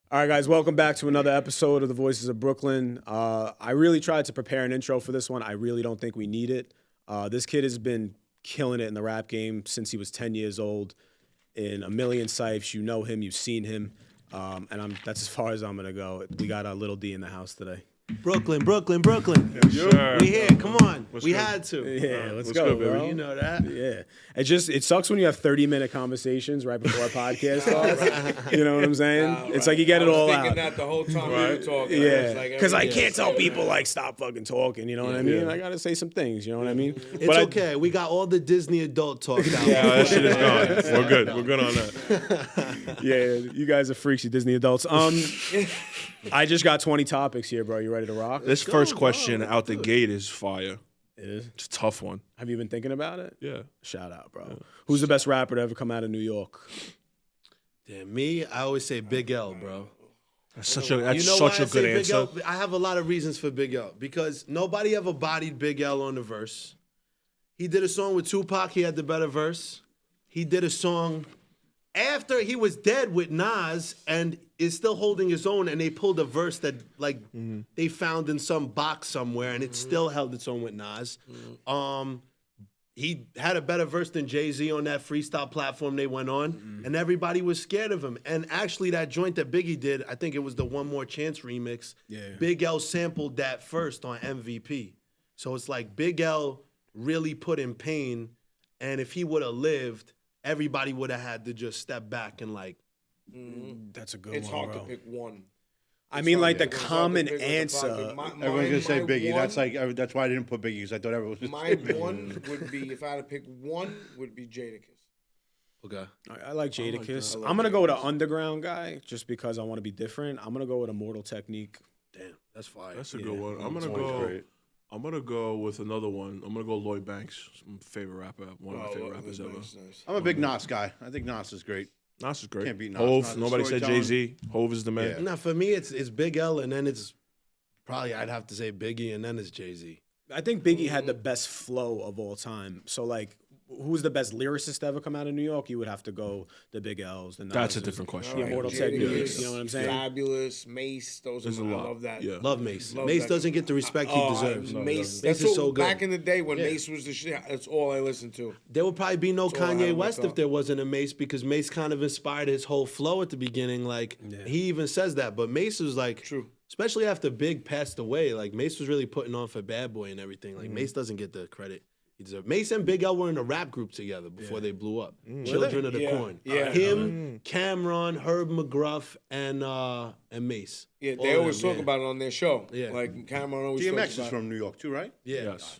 All right, guys, welcome back to another episode of The Voices of Brooklyn. I really tried to prepare an intro for this one. I really don't think we need it. This kid has been killing it in the rap game since he was 10 years old. In a million sites, you know him, you've seen him, and that's as far as I'm going to go. We got Little D in the house today. Brooklyn. Sure. We here. Come on. We good? had to. Yeah, let's what's go, good, baby? bro. You know that. Yeah. It sucks when you have 30-minute conversations right before a podcast starts. You know what I'm saying? It's like you get it all thinking out. that the whole time we were talking. Yeah, because I can't tell so people like stop fucking talking. You know what I mean? I gotta say some things. You know what I mean? It's okay. We got all the Disney adult talk out. Yeah, that shit is gone. We're good. We're good on that. Yeah, you guys are freaks, you Disney adults. I just got 20 topics here, bro. You ready to rock? This first question out the gate is fire. It is. It's a tough one. Have you been thinking about it? Yeah. Shout out, bro. Who's the best rapper to ever come out of New York? Damn, me, I always say Big L, bro. That's such a You know why I good say Big answer. L? I have a lot of reasons for Big L because nobody ever bodied Big L on the verse. He did a song with Tupac. He had the better verse. He did a song after he was dead with Nas and is still holding his own, and they pulled a verse that they found in some box somewhere, and it still held its own with Nas. He had a better verse than Jay-Z on that freestyle platform they went on, and everybody was scared of him. And actually, that joint that Biggie did, I think it was the One More Chance remix. Yeah. Big L sampled that first on MVP. So it's like Big L really put in pain, and if he would have lived, everybody would have had to just step back and like. That's a good It's one, hard bro. to pick one. I mean, like the It's hard to common pick with the answer. pocket. Everyone's gonna say my Biggie. one- That's why I didn't put Biggie because I thought everyone was. My one would be, if I had to pick one, would be Jadakiss. Okay. I like Jadakiss. I like I'm gonna go with an Jadakiss. underground guy just because I want to be different. I'm gonna go with Immortal Technique. Damn, that's fire. That's a good one. I'm That's gonna always go. great. I'm gonna go with another one. I'm gonna go Lloyd Banks, my favorite rapper, one of my favorite rappers ever. I'm a big Nas guy. I think Nas is great. Nas is great. Can't beat Nas. Hove. Nas' Nobody said storytelling. Jay-Z. Hove is the man. Yeah. Now for me, it's Big L, and then it's probably I'd have to say Biggie, and then it's Jay-Z. I think Biggie had the best flow of all time. So like, who's the best lyricist to ever come out of New York? You would have to go the Big L's. The That's a Nas's, different question. The Immortal Techniques. You know what I'm saying? Fabulous, Mace. Those There's are a my, lot. I love that. Yeah. Love Mace. Love Mace that. doesn't get the respect he deserves. Mace. Mace That's is what, so good. back in the day when Yeah. Mace was the shit. That's all I listened to. There would probably be no all I had Kanye in my West car. if there wasn't a Mace because Mace kind of inspired his whole flow at the beginning. Like he even says that, but Mace was like, True. especially after Big passed away. Like Mace was really putting on for Bad Boy and everything. Like Mace doesn't get the credit he deserves. Mace and Big L were in a rap group together before they blew up. Children of the Yeah. Corn. Yeah. Him, Cameron, Herb McGruff, and Mace. Yeah, All they of always them, talk about it on their show. Yeah. Like Cameron always DMX talks is about from New York too, right? Yeah. Yes.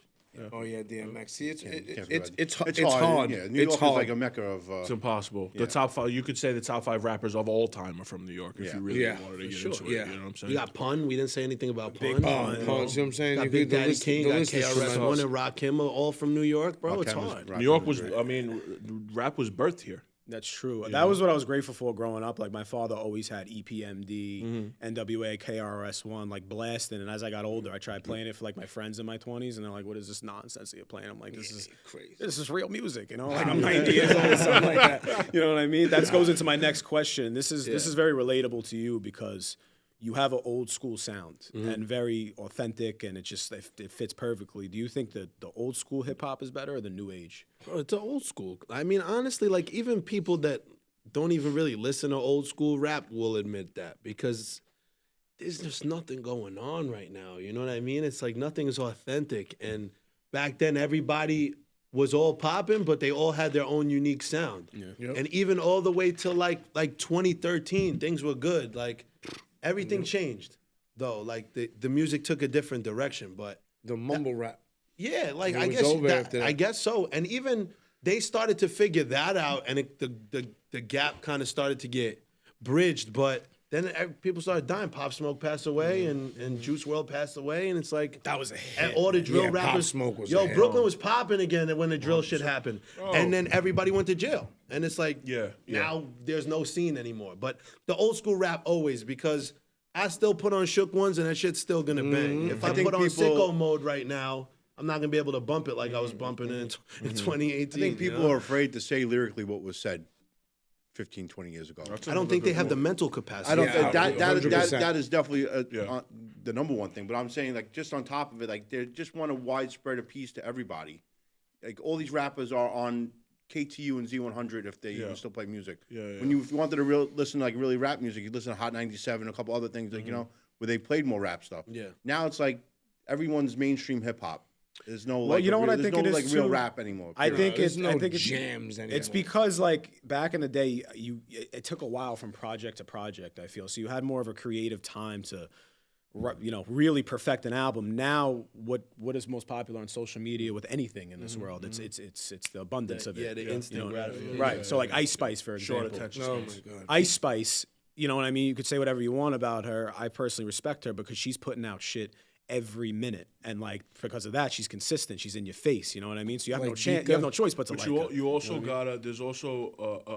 Oh yeah, DMX. See, it's It's hard. Yeah, New It's York hard. is like a mecca of. It's impossible. Yeah. The top five. You could say the top five rappers of all time are from New York. If Yeah. you really Yeah, wanted to for get sure. into it, Yeah. you know what I'm saying? You got Pun. We didn't say anything about Big Pun. Pun. See what I'm saying? Got You Big could- the Daddy list- King, the got list is KRS-One tremendous. and Rakim, all from New York, bro. It's Rakim was- hard. Rakim New York was was. great. I mean, rap was birthed here. That's true. That was what I was grateful for growing up. Like my father always had EPMD, NWA, KRS-One, like blasting. And as I got older, I tried playing it for like my friends in my 20s, and they're like, "What is this nonsense that you're playing?" I'm like, Crazy. This is real music, you know. Like I'm 90 years old, or something like that. You know what I mean? That goes into my next question. This is very relatable to you because you have an old school sound and very authentic, and it fits perfectly. Do you think that the old school hip hop is better or the new age? Bro, it's old school. I mean, honestly, like even people that don't even really listen to old school rap will admit that because there's just nothing going on right now. You know what I mean? It's like nothing is authentic. And back then, everybody was all popping, but they all had their own unique sound. Yeah. And even all the way to like 2013, things were good. Like everything changed, though. Like the music took a different direction, but. The mumble rap. Yeah, like It I was guess over after that. I guess so. And even they started to figure that out, and the gap kind of started to get bridged. But then people started dying. Pop Smoke passed away, and Juice WRLD passed away, and it's like That was a hit. and all the drill Yeah, Pop rappers. Smoke was a yo, hit. Brooklyn was popping again when the drill shit happened, and then everybody went to jail, and it's like Yeah. now there's no scene anymore. But the old school rap always because. I still put on Shook Ones, and that shit's still gonna bang. If I think put on people- Sicko Mode right now, I'm not gonna be able to bump it like I was bumping it in 2018. I think people you know? are afraid to say lyrically what was said 15, 20 years ago. I don't think they have the mental capacity. I don't. Yeah, That is definitely Yeah. the number one thing. But I'm saying, like, just on top of it, like, they just want a widespread appease to everybody. Like, all these rappers are on KTU and Z100 if they even still play music. Yeah. When if you wanted to listen to like really rap music, you listen to Hot 97, a couple other things, like where they played more rap stuff. Yeah. Now it's like everyone's mainstream hip hop. There's no Well, you know what I think it is like real too? rap anymore. I think There's no I think jams anymore. It's because like back in the day, it took a while from project to project. I feel so you had more of a creative time to, really perfect an album. Now, what is most popular on social media with anything in this world? It's the abundance of it. Yeah, the instant gratification. Right. So like Ice Spice, for Short example. attention Oh spans. my God. Ice Spice, you know what I mean? You could say whatever you want about her. I personally respect her because she's putting out shit every minute, and like because of that, she's consistent. She's in your face. You know what I mean? So you have Like no chance. Dika. You have no choice but to But like her. you also gotta. There's also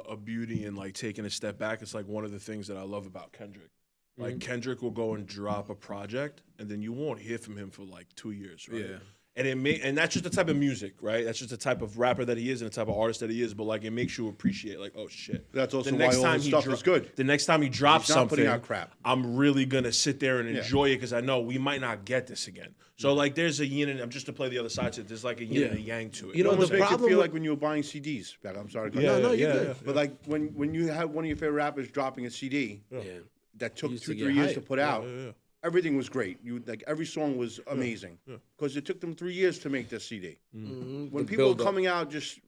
a beauty in like taking a step back. It's like one of the things that I love about Kendrick. Like Kendrick will go and drop a project, and then you won't hear from him for like 2 years, right? Yeah. And that's just the type of music, right? That's just the type of rapper that he is and the type of artist that he is. But like, it makes you appreciate, like, oh shit. That's also The why next all time his he stuff is good. The next time he drops He's not something, putting out crap. I'm really gonna sit there and enjoy it because I know we might not get this again. So like, there's a yin and just to play the other side to it. There's like a yin and a yang to it. You know, It the almost makes problem it feel with- like when you were buying CDs. I'm sorry. Yeah, No, you're yeah, good. yeah. But like when you had one of your favorite rappers dropping a CD Yeah. that took Used 2-3 to get years hype. to put out, everything was great. Like every song was amazing because it took them 3 years to make this CD. When The people are build-up. coming out just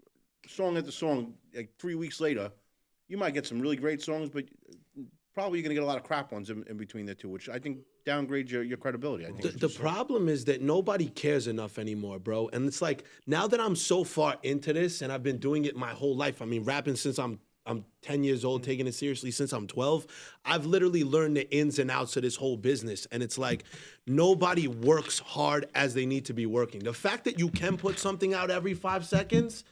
song after song, like 3 weeks later, you might get some really great songs, but probably you're gonna get a lot of crap ones in between the two, which I think downgrades your credibility. I think The problem is that nobody cares enough anymore, bro. And it's like now that I'm so far into this and I've been doing it my whole life. I mean, rapping since I'm 10 years old, taking it seriously since I'm 12. I've literally learned the ins and outs of this whole business. And it's like nobody works hard as they need to be working. The fact that you can put something out every 5 seconds,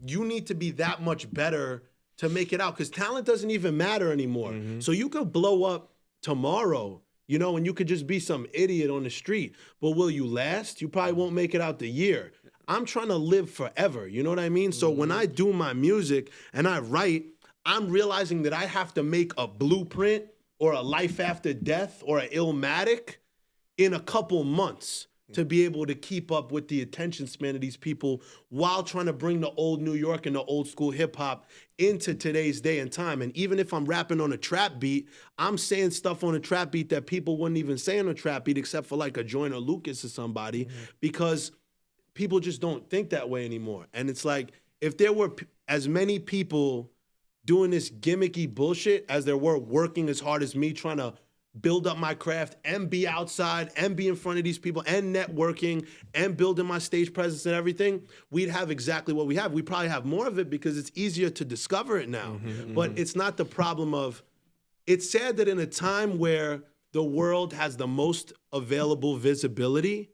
you need to be that much better to make it out because talent doesn't even matter anymore. So you could blow up tomorrow, and you could just be some idiot on the street. But will you last? You probably won't make it out the year. I'm trying to live forever. You know what I mean? So when I do my music and I write, I'm realizing that I have to make a blueprint or a life after death or an Illmatic in a couple months to be able to keep up with the attention span of these people while trying to bring the old New York and the old school hip hop into today's day and time. And even if I'm rapping on a trap beat, I'm saying stuff on a trap beat that people wouldn't even say on a trap beat except for like a Joyner Lucas or somebody because people just don't think that way anymore. And it's like, if there were as many people doing this gimmicky bullshit as there were working as hard as me trying to build up my craft and be outside and be in front of these people and networking and building my stage presence and everything, we'd have exactly what we have. We probably have more of it because it's easier to discover it now. But it's not the problem of, it's sad that in a time where the world has the most available visibility,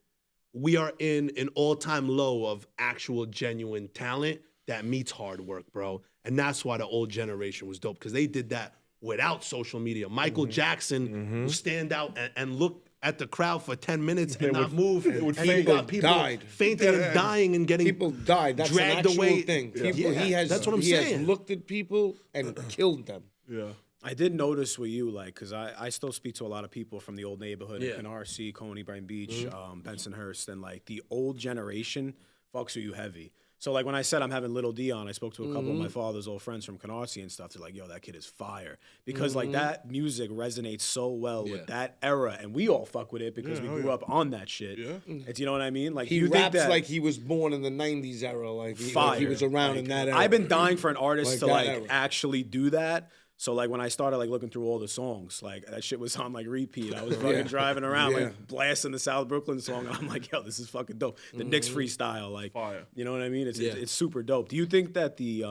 we are in an all-time low of actual genuine talent that meets hard work, bro. And that's why the old generation was dope, because they did that without social media. Michael Jackson would stand out and look at the crowd for 10 minutes and not move. And you got people died. fainting and dying and getting People died. That's dragged an actual away. thing. Yeah. People, Yeah, that's what I'm he saying. has looked at people and killed them. Yeah. I did notice with you, like, because I still speak to a lot of people from the old neighborhood, Yeah. Canarsie, Coney, Brighton Beach, Bensonhurst, and like the old generation fucks with you heavy. So like when I said I'm having Little D on, I spoke to a couple of my father's old friends from Canarsie and stuff. They're like, yo, that kid is fire. Because like that music resonates so well with that era, and we all fuck with it because we grew up on that shit. Yeah. It's, you know what I mean? Like He you think raps that like he was born in the 90s era. Like he fire. was around in that era. I've been dying for an artist Like to that like era. actually do that. So like when I started like looking through all the songs, like that shit was on like repeat. I was fucking driving around like blasting the South Brooklyn song, and I'm like, yo, this is fucking dope. The Knicks freestyle, like, Fire. you know what I mean? It's super dope. Do you think that the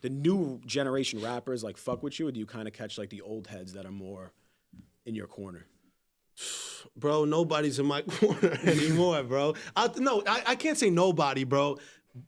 new generation rappers like fuck with you, or do you kind of catch like the old heads that are more in your corner? Bro, nobody's in my corner anymore, bro. I can't say nobody, bro.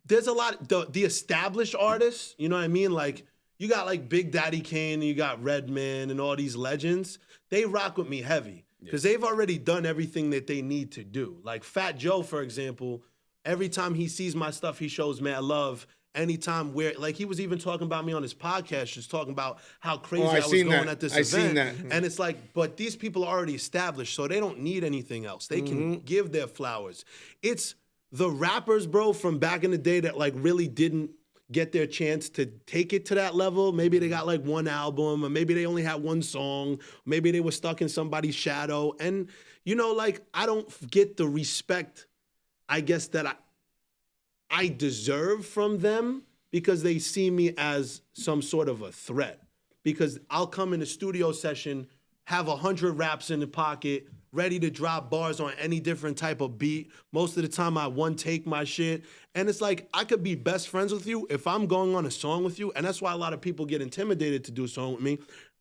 There's a lot, the established artists, you know what I mean? Like, you got like Big Daddy Kane, and you got Redman and all these legends. They rock with me heavy because they've already done everything that they need to do. Like Fat Joe, for example, every time he sees my stuff, he shows mad love anytime where, like, he was even talking about me on his podcast, just talking about how crazy I was seen going that. at this I event. seen that. And it's like, but these people are already established, so they don't need anything else. They can give their flowers. It's the rappers, bro, from back in the day that like really didn't get their chance to take it to that level. Maybe they got like one album, or maybe they only had one song. Maybe they were stuck in somebody's shadow. And, you know, like, I don't get the respect, I guess, that I deserve from them, because they see me as some sort of a threat. Because I'll come in a studio session, have 100 raps in the pocket, ready to drop bars on any different type of beat. Most of the time I one take my shit. And it's like, I could be best friends with you if I'm going on a song with you. And that's why a lot of people get intimidated to do a song with me.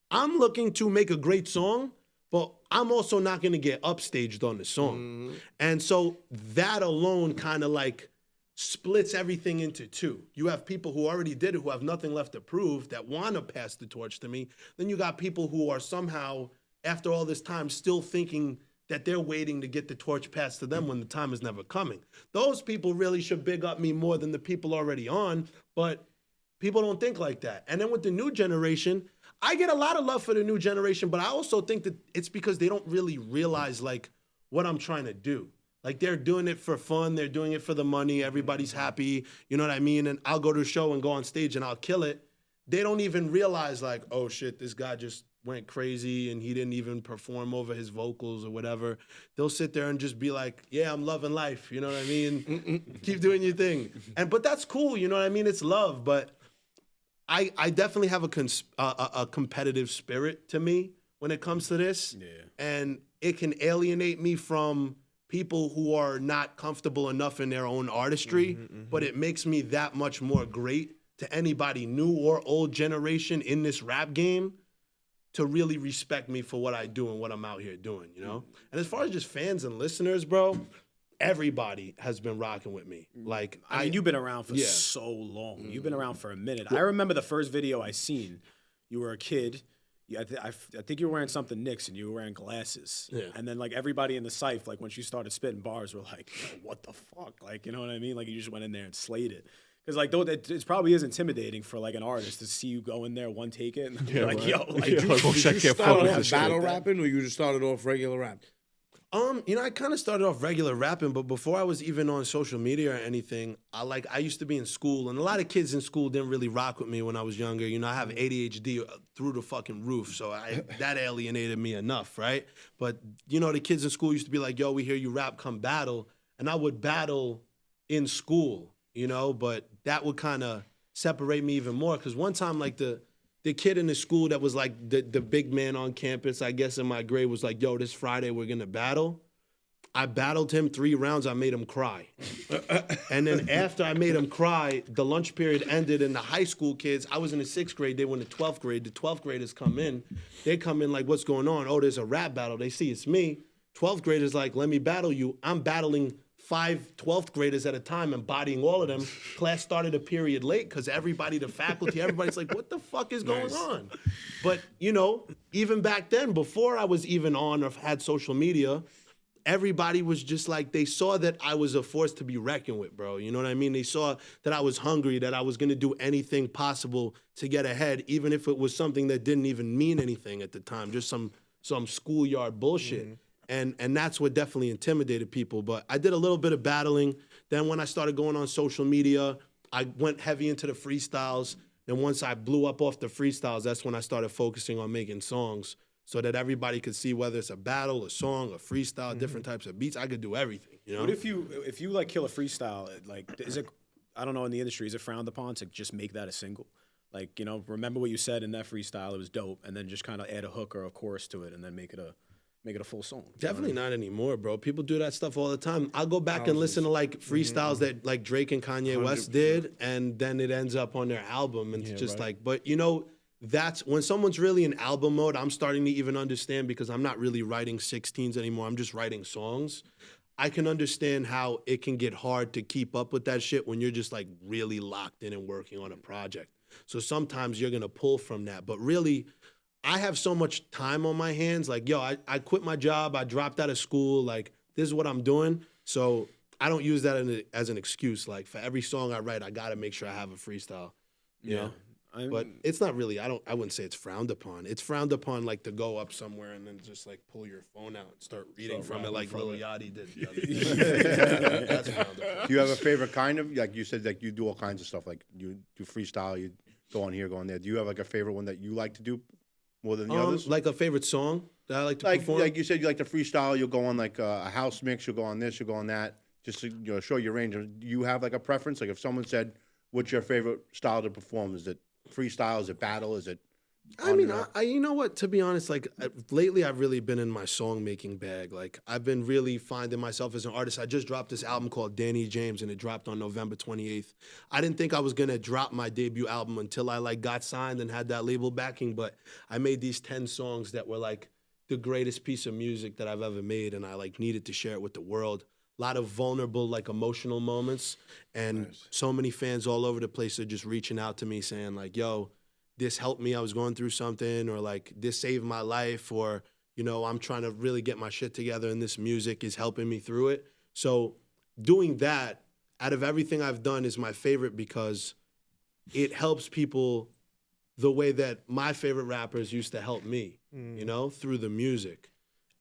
I'm looking to make a great song, but I'm also not gonna get upstaged on the song. And so that alone kind of like splits everything into two. You have people who already did it, who have nothing left to prove, that wanna pass the torch to me. Then you got people who are somehow, after all this time, still thinking that they're waiting to get the torch passed to them when the time is never coming. Those people really should big up me more than the people already on, but people don't think like that. And then with the new generation, I get a lot of love for the new generation, but I also think that it's because they don't really realize like what I'm trying to do. Like, they're doing it for fun, they're doing it for the money, everybody's happy, you know what I mean? And I'll go to a show and go on stage and I'll kill it. They don't even realize like, oh shit, this guy just went crazy and he didn't even perform over his vocals or whatever. They'll sit there and just be like, yeah, I'm loving life, you know what I mean? Keep doing your thing. But that's cool, you know what I mean? It's love, but I definitely have a competitive spirit to me when it comes to this. Yeah. And it can alienate me from people who are not comfortable enough in their own artistry, but it makes me that much more great to anybody new or old generation in this rap game to really respect me for what I do and what I'm out here doing, you know? And as far as just fans and listeners, bro, everybody has been rocking with me. Like, I mean, you've been around for so long. You've been around for a minute. I remember the first video I seen. You were a kid. I think you were wearing something Knicks and you were wearing glasses. Yeah. And then like everybody in the cypher, like once you started spitting bars, were like, what the fuck? Like, you know what I mean? Like, you just went in there and slayed it. Because like, though it probably is intimidating for like an artist to see you go in there, one take it, and you're like, yo, like, Did you start off battle rapping, or you just started off regular rap? You know, I kind of started off regular rapping, but before I was even on social media or anything, I used to be in school, and a lot of kids in school didn't really rock with me when I was younger. You know, I have ADHD through the fucking roof, so that alienated me enough, right? But, you know, the kids in school used to be like, yo, we hear you rap, come battle. And I would battle in school, you know, but that would kind of separate me even more, because one time, like, the kid in the school that was like the big man on campus, I guess in my grade, was like, yo, this Friday we're gonna battle. I battled him 3 rounds, I made him cry. And then after I made him cry, the lunch period ended and the high school kids, I was in the 6th grade, they were in the 12th grade. The 12th graders come in, they come in like, what's going on? Oh, there's a rap battle. They see it's me. 12th graders like, let me battle you. I'm battling 5 12th graders at a time, embodying all of them. Class started a period late because everybody, the faculty, everybody's like, what the fuck is going on? But, you know, even back then, before I was even on or had social media, everybody was just like, they saw that I was a force to be reckoned with, bro. You know what I mean? They saw that I was hungry, that I was going to do anything possible to get ahead, even if it was something that didn't even mean anything at the time, just some schoolyard bullshit. And that's what definitely intimidated people. But I did a little bit of battling. Then when I started going on social media, I went heavy into the freestyles. And once I blew up off the freestyles, that's when I started focusing on making songs so that everybody could see whether it's a battle, a song, a freestyle, different types of beats. I could do everything, you know? What if you like kill a freestyle, like, is it, I don't know, in the industry, is it frowned upon to just make that a single? Like, you know, remember what you said in that freestyle, it was dope, and then just kind of add a hook or a chorus to it and then make it a full song. Definitely not anymore, bro. People do that stuff all the time. I'll go back and listen to like freestyles that like Drake and Kanye West did, and then it ends up on their album. And it's just like, but you know, that's when someone's really in album mode, I'm starting to even understand, because I'm not really writing 16s anymore. I'm just writing songs. I can understand how it can get hard to keep up with that shit when you're just like really locked in and working on a project. So sometimes you're gonna pull from that, but really, I have so much time on my hands. Like, yo, I quit my job. I dropped out of school. Like, this is what I'm doing. So I don't use that as an excuse. Like for every song I write, I gotta make sure I have a freestyle. You know? But it's not really. I wouldn't say it's frowned upon. It's frowned upon like to go up somewhere and then just like pull your phone out and start reading from it like Lil Yachty did. The other day. That's frowned upon. Do you have a favorite kind of, like you said, like you do all kinds of stuff, like you do freestyle, you go on here, go on there. Do you have like a favorite one that you like to do more than the others? Like a favorite song that I like to perform. Like you said, you like to freestyle. You'll go on like a house mix. You'll go on this. You'll go on that. Just to show your range. Do you have like a preference? Like if someone said, "What's your favorite style to perform?" Is it freestyle? Is it battle? Is it? I mean, you know what? To be honest, like lately, I've really been in my song making bag. Like I've been really finding myself as an artist. I just dropped this album called Danny James, and it dropped on November 28th. I didn't think I was gonna drop my debut album until I like got signed and had that label backing. But I made these 10 songs that were like the greatest piece of music that I've ever made, and I like needed to share it with the world. A lot of vulnerable, like emotional moments, and so many fans all over the place are just reaching out to me saying like, "Yo, this helped me. I was going through something," or like, "This saved my life," or you know, "I'm trying to really get my shit together, and this music is helping me through it." So doing that, out of everything I've done, is my favorite because it helps people the way that my favorite rappers used to help me, you know, through the music.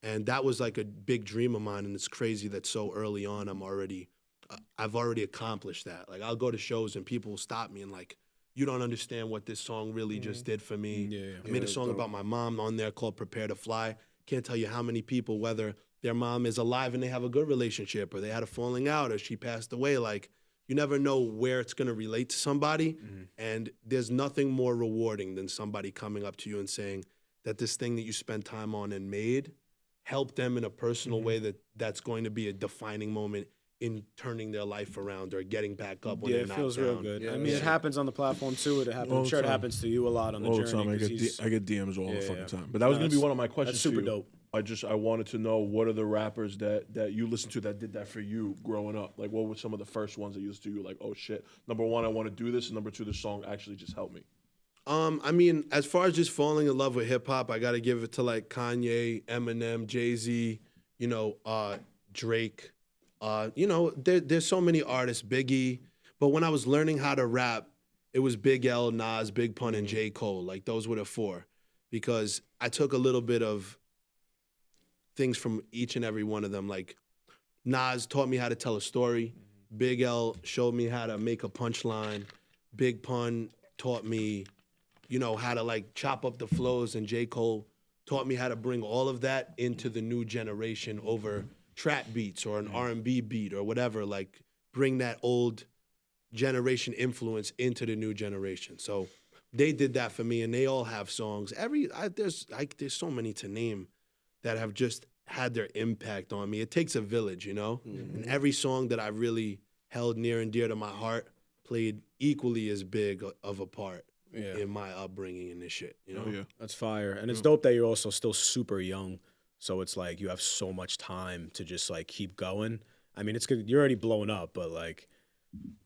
And that was like a big dream of mine, and it's crazy that so early on I've already accomplished that. Like I'll go to shows and people will stop me and like, "You don't understand what this song really just did for me." I made a song about my mom on there called "Prepare to Fly." Can't tell you how many people, whether their mom is alive and they have a good relationship, or they had a falling out, or she passed away, like you never know where it's gonna relate to somebody. And there's nothing more rewarding than somebody coming up to you and saying that this thing that you spent time on and made help them in a personal way that's going to be a defining moment in turning their life around or getting back up when they're knocked down. It feels real good. I mean, it happens on the platform too. I'm sure it happens to you a lot on the all journey. the time. I get DMs all the fucking time. But that was No, gonna be one of my questions. That's super to you. dope. I wanted to know, what are the rappers that you listened to that did that for you growing up? Like, what were some of the first ones that you listened to? You like, oh shit. Number one, I want to do this, and number two, the song actually just helped me. I mean, as far as just falling in love with hip hop, I gotta give it to like Kanye, Eminem, Jay-Z, you know, Drake. You know, there's so many artists, Biggie. But when I was learning how to rap, it was Big L, Nas, Big Pun, and J. Cole. Like those were the four, because I took a little bit of things from each and every one of them. Like Nas taught me how to tell a story. Big L showed me how to make a punchline. Big Pun taught me, you know, how to like chop up the flows, and J. Cole taught me how to bring all of that into the new generation over trap beats or an R&B beat or whatever. Like bring that old generation influence into the new generation. So they did that for me, and they all have songs. There's so many to name that have just had their impact on me. It takes a village, you know? And every song that I really held near and dear to my heart played equally as big of a part in my upbringing and this shit, you know? That's fire. And it's dope that you're also still super young. So it's like you have so much time to just like keep going. I mean, it's good. You're already blown up, but like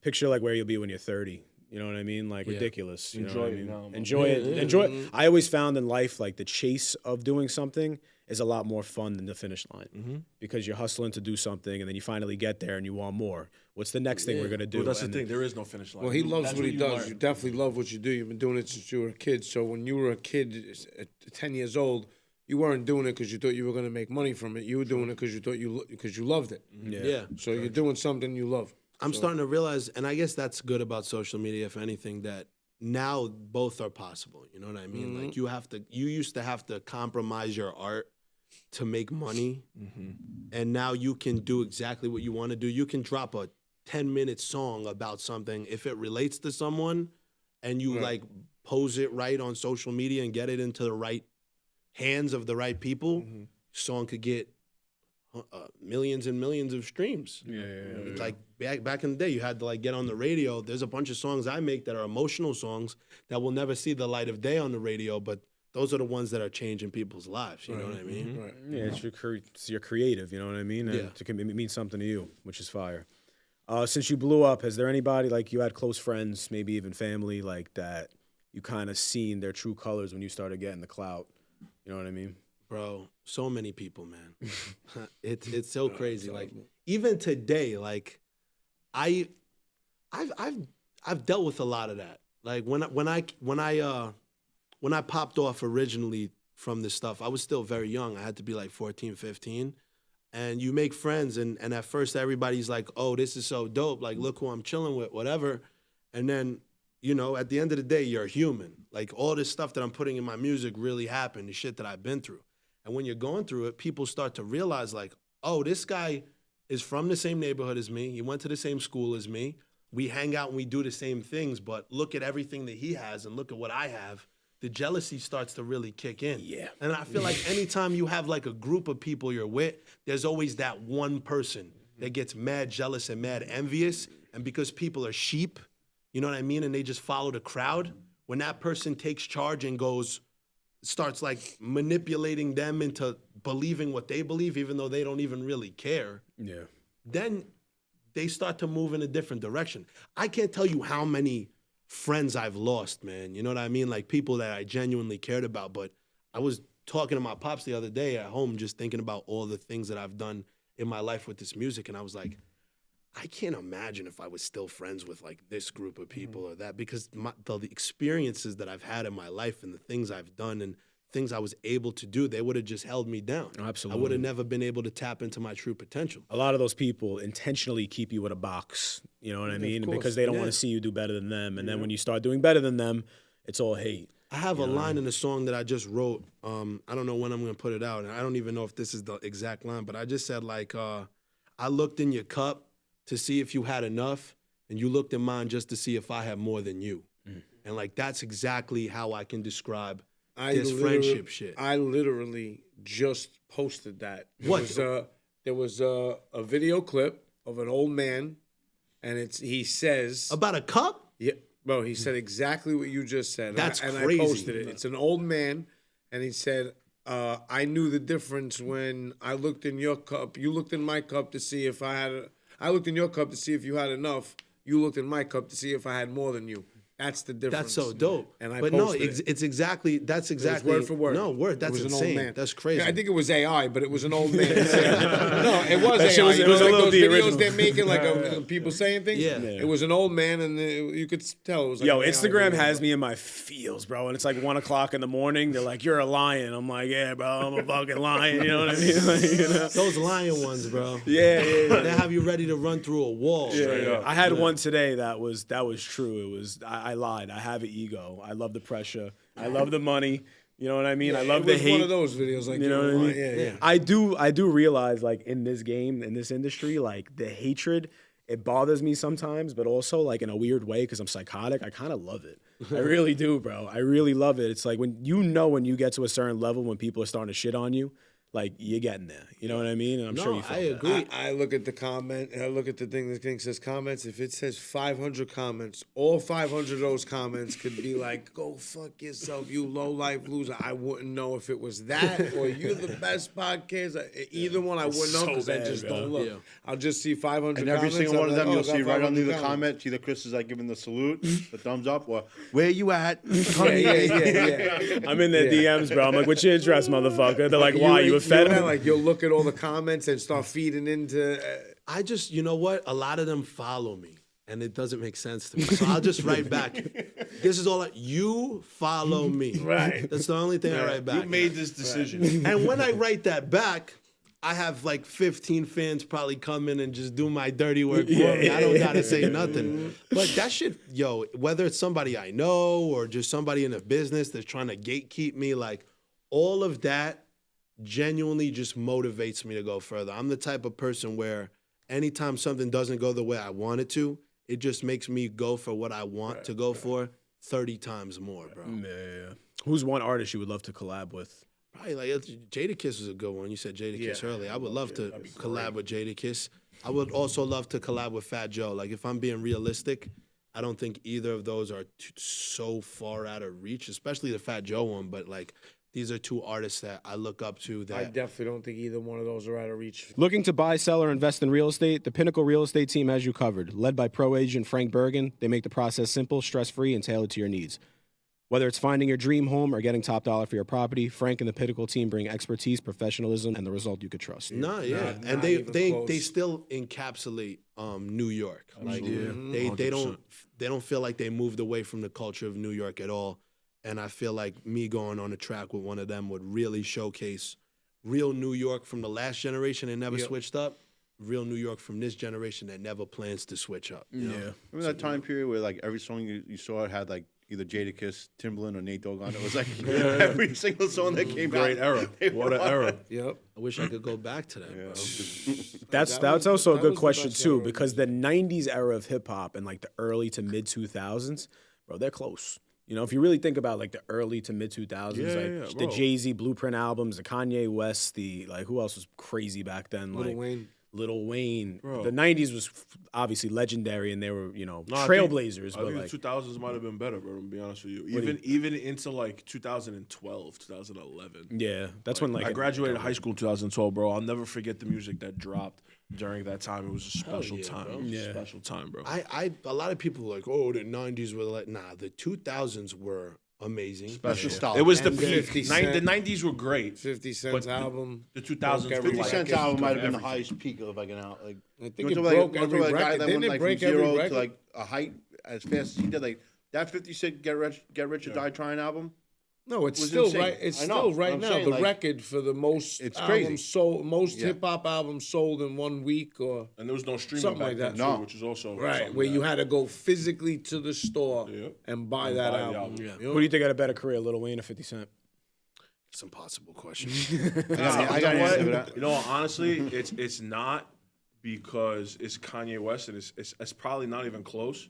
picture like where you'll be when you're 30. You know what I mean? Like ridiculous. You know what I mean? Enjoy it. Enjoy it. I always found in life like the chase of doing something is a lot more fun than the finish line, because you're hustling to do something and then you finally get there and you want more. What's the next thing we're gonna do? Well, that's the thing. There is no finish line. Well, he loves That's what he does. learn. You definitely love what you do. You've been doing it since you were a kid. So when you were a kid, at 10 years old, you weren't doing it because you thought you were going to make money from it. You were doing it because you thought you loved it. Yeah. So you're doing something you love. I'm starting to realize, and I guess that's good about social media, if anything, that now both are possible. You know what I mean? Like you used to have to compromise your art to make money, and now you can do exactly what you want to do. You can drop a 10-minute song about something if it relates to someone, and you like pose it right on social media and get it into the right hands of the right people. Song could get millions and millions of streams. Like back in the day, you had to like get on the radio. There's a bunch of songs I make that are emotional songs that will never see the light of day on the radio, but those are the ones that are changing people's lives. You know what I mean? Yeah, it's your creative. You know what I mean? And it means something to you, which is fire. Since you blew up, has there anybody like you had close friends, maybe even family, like that you kind of seen their true colors when you started getting the clout? You know what I mean? Bro, so many people, man. It's so crazy. Like even today, like I've dealt with a lot of that. Like when I popped off originally from this stuff, I was still very young. I had to be like 14, 15. And you make friends, and at first everybody's like, oh, this is so dope. Like, look who I'm chilling with, whatever. And then, you know, at the end of the day, you're a human. Like, all this stuff that I'm putting in my music really happened, the shit that I've been through. And when you're going through it, people start to realize, like, oh, this guy is from the same neighborhood as me. He went to the same school as me. We hang out and we do the same things, but look at everything that he has and look at what I have. The jealousy starts to really kick in. Yeah. And I feel like anytime you have like a group of people you're with, there's always that one person that gets mad jealous and mad envious. And because people are sheep, you know what I mean? And they just follow the crowd. When that person takes charge and starts like manipulating them into believing what they believe, even though they don't even really care. Yeah. Then they start to move in a different direction. I can't tell you how many friends I've lost, man. You know what I mean? Like people that I genuinely cared about. But I was talking to my pops the other day at home, just thinking about all the things that I've done in my life with this music. And I was like, I can't imagine if I was still friends with like this group of people or that, because the experiences that I've had in my life and the things I've done and things I was able to do, they would have just held me down. Absolutely. I would have never been able to tap into my true potential. A lot of those people intentionally keep you in a box, you know what I mean? course. Because they don't want to see you do better than them. And then when you start doing better than them, it's all hate. I have a line in a song that I just wrote. I don't know when I'm going to put it out, and I don't even know if this is the exact line, but I just said like, I looked in your cup to see if you had enough, and you looked in mine just to see if I had more than you. And like, that's exactly how I can describe this friendship shit. I literally just posted that. What? There was a video clip of an old man, and he says About a cup? yeah, bro. He said exactly what you just said. That's and crazy. I posted it. It's an old man, and he said, "I knew the difference when I looked in your cup. You looked in my cup to see if I had. I looked in your cup to see if you had enough. You looked in my cup to see if I had more than you." That's the difference. That's so dope. And I but no, posted it. it's exactly, that's exactly. Word for word. No, word, that's it was insane. An old man. That's crazy. Yeah, I think it was AI, but it was an old man. No, it was That AI. shit was- it was a like little those the videos original. they're making, like people saying things. Yeah. It was an old man, and you could tell it was like Yo, an AI Instagram video. has me in my feels, bro. And it's like 1 o'clock in the morning. They're like, you're a lion. I'm like, yeah, bro, I'm a fucking lion. You know what I mean? Like, you know? Those lion ones, bro. Yeah. They have you ready to run through a wall. Yeah. I had one today that was true. It was I lied. I have an ego. I love the pressure. I love the money. You know what I mean? I love it the was hate. one of those videos, like You know what I mean? Yeah. I do realize, like, in this game, in this industry, like, the hatred, it bothers me sometimes, but also, like, in a weird way, because I'm psychotic, I kind of love it. I really do, bro. I really love it. It's like when you get to a certain level when people are starting to shit on you, like, you're getting there. You know what I mean? And I'm sure you felt I that. agree. I look at the comment, and I look at the thing says comments. If it says 500 comments, all 500 of those comments could be like, go fuck yourself, you low-life loser. I wouldn't know if it was that or you're the best podcast. Either one, I wouldn't know so because I bad, just bro. don't look. Yeah. I'll just see 500 And every comments. single one of I'm them, like, you'll got see right 500 under the comments. comment, either Chris is like giving the salute, the thumbs up, or where you at? Yeah. I'm in their DMs, bro. I'm like, what's your address, motherfucker? They're like, why? You a fed? Like, you'll look at all the comments and start feeding into... I just, you know what? A lot of them follow me, and it doesn't make sense to me. So I'll just write back. This is all. You follow me. Right. That's the only thing I write back. You made this decision. And when I write that back, I have like 15 fans probably come in and just do my dirty work for me. I don't gotta say nothing. But that shit, yo, whether it's somebody I know or just somebody in a business that's trying to gatekeep me, like all of that genuinely just motivates me to go further. I'm the type of person where anytime something doesn't go the way I want it to, it just makes me go for what I want to go for 30 times more, bro. Yeah. Who's one artist you would love to collab with? Probably like Jadakiss is a good one. You said Jadakiss earlier. I would love to collab with Jadakiss. I would also love to collab with Fat Joe. Like, if I'm being realistic, I don't think either of those are so far out of reach, especially the Fat Joe one. But like, these are two artists that I look up to. I definitely don't think either one of those are out of reach. Looking to buy, sell, or invest in real estate? The Pinnacle Real Estate team has you covered. Led by pro agent Frank Bergen, they make the process simple, stress-free, and tailored to your needs. Whether it's finding your dream home or getting top dollar for your property, Frank and the Pinnacle team bring expertise, professionalism, and the result you could trust. Nah, yeah, Not and even they close. still encapsulate New York. Like Absolutely. they 100%. don't feel like they moved away from the culture of New York at all. And I feel like me going on a track with one of them would really showcase real New York from the last generation that never switched up, real New York from this generation that never plans to switch up. You know? Remember that time period where like every song you saw it had like either Jadakiss, Timbaland, or Nate Dogg on it? It was like every single song that came out. Great era. What an era. Yep. I wish I could go back to that, bro. That's also a that good was the question best too, era. because the '90s era of hip hop and like the early to mid 2000s, bro, they're close. You know, if you really think about like the early to mid 2000s, like the bro. Jay-Z Blueprint albums, the Kanye West, the like who else was crazy back then? Lil Like Wayne. Lil Wayne. Bro. The '90s was obviously legendary, and they were No, I think- trailblazers. I But think like, the 2000s might have been better, bro. To be honest with you, do you- even into like 2012, 2011. yeah, that's when like I graduated high school in 2012, bro. I'll never forget the music that dropped during that time. It was a special yeah, time. bro. It was Yeah. a special time, bro. A lot of people are like, oh, the '90s were like, nah, the 2000s were amazing. Special style. It was the And peak. 50 The Cent. 90s were great. 50 Cent's But album. The 2000s, Broke every 50 record. Cent's album might have been the Everything. highest peak of like an out. Like, I think you it want to broke like, every a guy record. that Didn't went it like break from every zero record? to like a height as fast as he did. Like that 50 Cent Get Rich or Die Trying album. No, it's was still insane. right. It's I know, still right I'm now saying, the like, record for the most it's albums crazy. sold, most Yeah. hip hop albums sold in 1 week or And there was no streaming Something back like then, that. too, No. which is also right something where that- you had to go physically to the store Yep. and buy And that buy the album. album. You who know? do you think had a better career, Lil Wayne or 50 Cent? It's an impossible question. I got an answer for that. You know, honestly, it's not because it's Kanye West, and it's probably not even close.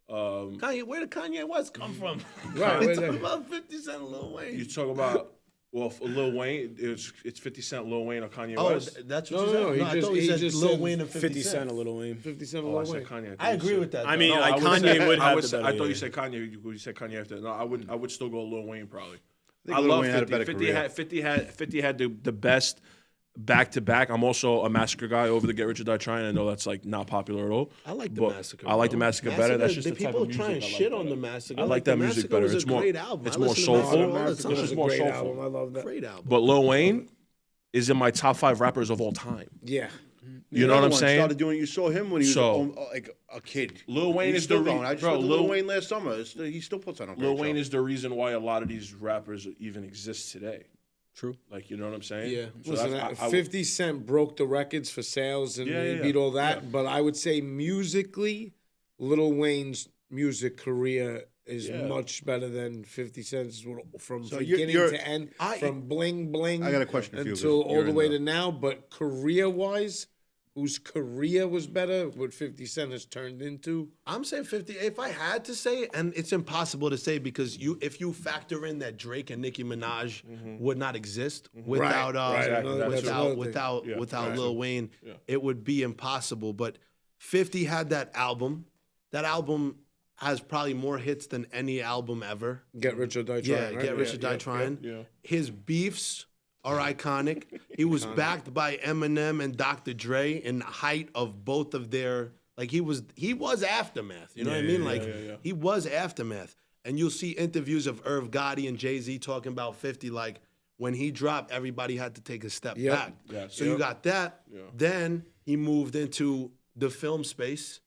Kanye, where did Kanye West come from? Right, We where talking the- about 50 Cent and Lil Wayne. You talk about for Lil Wayne, it's 50 Cent, Lil Wayne, or Kanye Oh, West. that's what No, you no, said? no, he I just- thought you he said just Lil said Wayne and 50 Cent or Lil Wayne? 50 Cent Oh, I Lil said Wayne. Kanye. I agree with that. I mean, though. like would Kanye say- would I have would the say, better I thought you year. said Kanye. You said Kanye after. No, I would still go Lil Wayne probably. think I Lil love Wayne had a 50. better 50 career. had 50 had the best back to back. I'm also a Massacre guy over the Get Rich or Die Trying. I know that's like not popular at all. I like the but Massacre. I like the bro. Massacre better. That's just the the type people of music try and I like shit on better. the Massacre. I like that the music Massacre better. was It's a more- great album. it's I more listen to Massacre soulful. all the It's time. just more Great soulful. album. I love that. Great album. But Lil Wayne is in my top 5 rappers of all time. Yeah. You know what I'm saying? Started doing. You saw him when he was So- like a kid. Lil Wayne He's is still the going. I just bro. went to Lil Lil Wayne last summer. He still puts on a great Lil Wayne show. is the reason why a lot of these rappers even exist today. True. Like, you know what I'm saying? Yeah. So Listen, that's- I would- 50 Cent broke the records for sales and Yeah, he yeah, beat all that. yeah. But I would say musically, Lil Wayne's music career is Yeah. much better than 50 Cent's from So beginning you're- to end, from bling bling I got a question for you, until because all you're the in way the- to now. But career wise, whose career was better, what 50 Cent has turned into? I'm saying 50. If I had to say, and it's impossible to say because if you factor in that Drake and Nicki Minaj would not exist without right. Another- that's another thing. without Lil Wayne, it would be impossible. But 50 had that album. That album has probably more hits than any album ever. Get Rich or Die Trying. Yeah, right? Get Rich or Die Trying. yeah. His beefs are iconic. He was backed by Eminem and Dr. Dre in the height of both of their he was Aftermath. You know what I mean? He was Aftermath. And you'll see interviews of Irv Gotti and Jay-Z talking about 50 like when he dropped, everybody had to take a step Yep. back. Yes. So you got that. Yeah. Then he moved into the film space.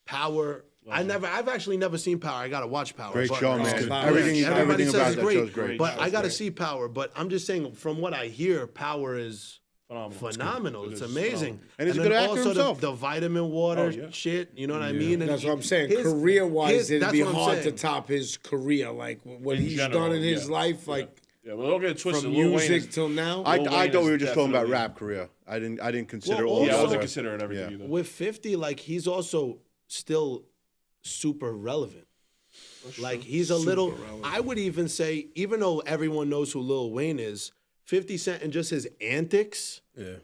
Power. I've actually never seen Power. I gotta watch Power. Great but- show, It's man. good. Everything Everybody says about it's that great, show's great. but I gotta see Power. But I'm just saying, from what I hear, Power is phenomenal. It It's is amazing. phenomenal. And he's a then good actor also himself. The vitamin water Oh, yeah. shit. You know what I mean? And That's what I'm saying. his- Career-wise, his- it'd that's be what I'm hard to saying. top his career. Like what In he's general, done in his yeah. life, like Yeah, well, don't get it twisted. from Lil Wayne music is- till now. I Lil thought Wayne we is were just talking about definitely- rap career. I didn't consider Well, all the Yeah, I also- wasn't other. considering everything Yeah. either. With 50, like he's also still super relevant. Like he's a little. I would even say, even though everyone knows who Lil Wayne is, 50 Cent and just his antics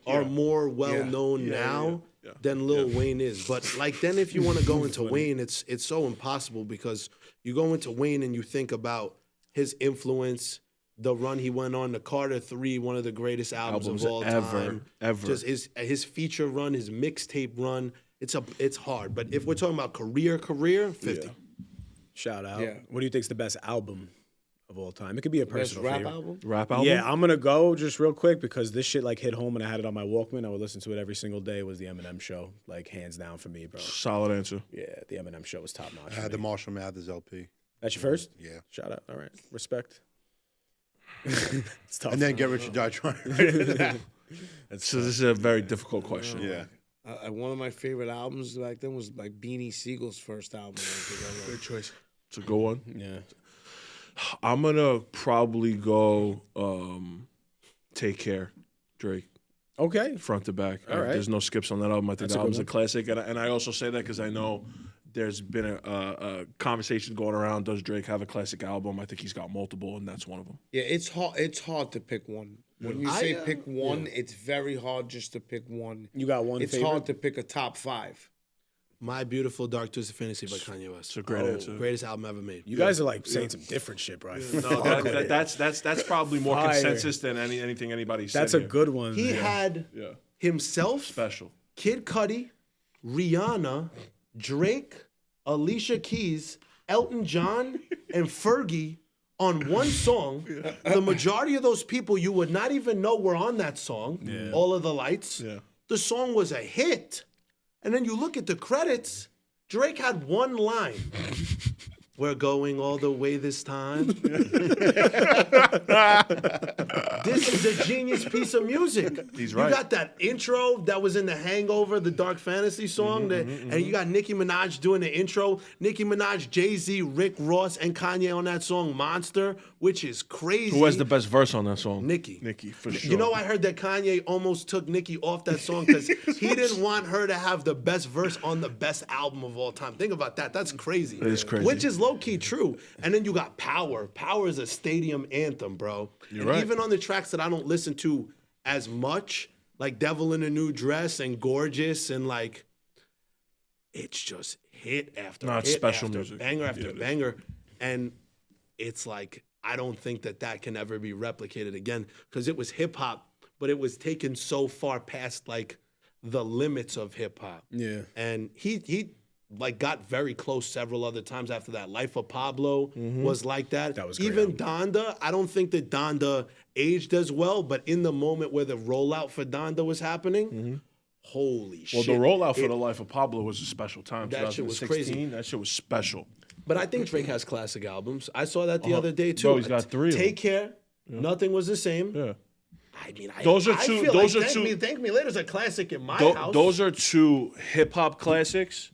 are more well known now than Lil Wayne is. But like then, if you want to go into Wayne, it's so impossible because you go into Wayne and you think about his influence, the run he went on, the Carter 3, one of the greatest albums of all time. ever. Just his feature run, his mixtape run. It's hard. But if we're talking about career, 50. Shout out. Yeah. What do you think's the best album? of all time. It could be a Best personal rap favorite. album? Rap album? Yeah, I'm gonna go just real quick because this shit like hit home and I had it on my Walkman. I would listen to it every single day. It was the Eminem show, like hands down for me, bro. Solid answer. Yeah, the Eminem show was top notch. I had the Marshall Mathers LP. That's your first? Yeah. Shout out. All right, respect. It's tough. And then Get Rich or Die Trying. So this is a very difficult question. Yeah. One of my favorite albums back then was like Beanie Siegel's first album. Good choice. It's a good one. Yeah. I'm gonna probably go Take Care, Drake, Okay. front to back. All right. There's no skips on that album. I think That's the a good album's a one. classic, and I also say that because I know there's been a conversation going around. Does Drake have a classic album? I think he's got multiple, and that's one of them. Yeah, it's hard. It's hard to pick one. When you say pick one, it's very hard just to pick one. You got one It's favorite? hard to pick a top 5. My Beautiful Dark Twisted Fantasy by Kanye West. It's a great answer. Greatest album ever made. You guys are like saying some different shit, bro. No, that's probably more Fire. consensus than anything anybody said. That's a here. good one. He had Yeah. himself, Special. Kid Cudi, Rihanna, Drake, Alicia Keys, Elton John, and Fergie on one song. The majority of those people you would not even know were on that song. All of the Lights. Yeah. The song was a hit. And then you look at the credits, Drake had one line. We're going all the way this time. This is a genius piece of music. He's right. You got that intro that was in The Hangover, the Dark Fantasy song, and you got Nicki Minaj doing the intro. Nicki Minaj, Jay-Z, Rick Ross, and Kanye on that song Monster, which is crazy. Who has the best verse on that song? Nicki. Nicki, for sure. You know, I heard that Kanye almost took Nicki off that song because he didn't want her to have the best verse on the best album of all time. Think about that. That's crazy. It is crazy. Which is low-key true. And then you got Power. Power is a stadium anthem, bro. You're and right. even on the tracks that I don't listen to as much, like Devil in a New Dress and Gorgeous, and like, it's just hit after No, hit it's special after music. banger after Yeah, it is. banger. And it's like, I don't think that can ever be replicated again because it was hip hop, but it was taken so far past like the limits of hip hop. Yeah. And he like got very close several other times after that. Life of Pablo was like that. That was great Even Donda. I don't think that Donda aged as well, but in the moment where the rollout for Donda was happening, holy Well, shit. the rollout for The Life of Pablo was a special time. That shit was 2016, crazy. That shit was special. But I think Drake has classic albums. I saw that the other day too. Bro, he's got 3 of them. Take Care. Nothing Was the Same. Yeah. I mean, Those are I two- feel those like are two- Thank Me Later's a classic in my house. Those are 2 hip hop classics.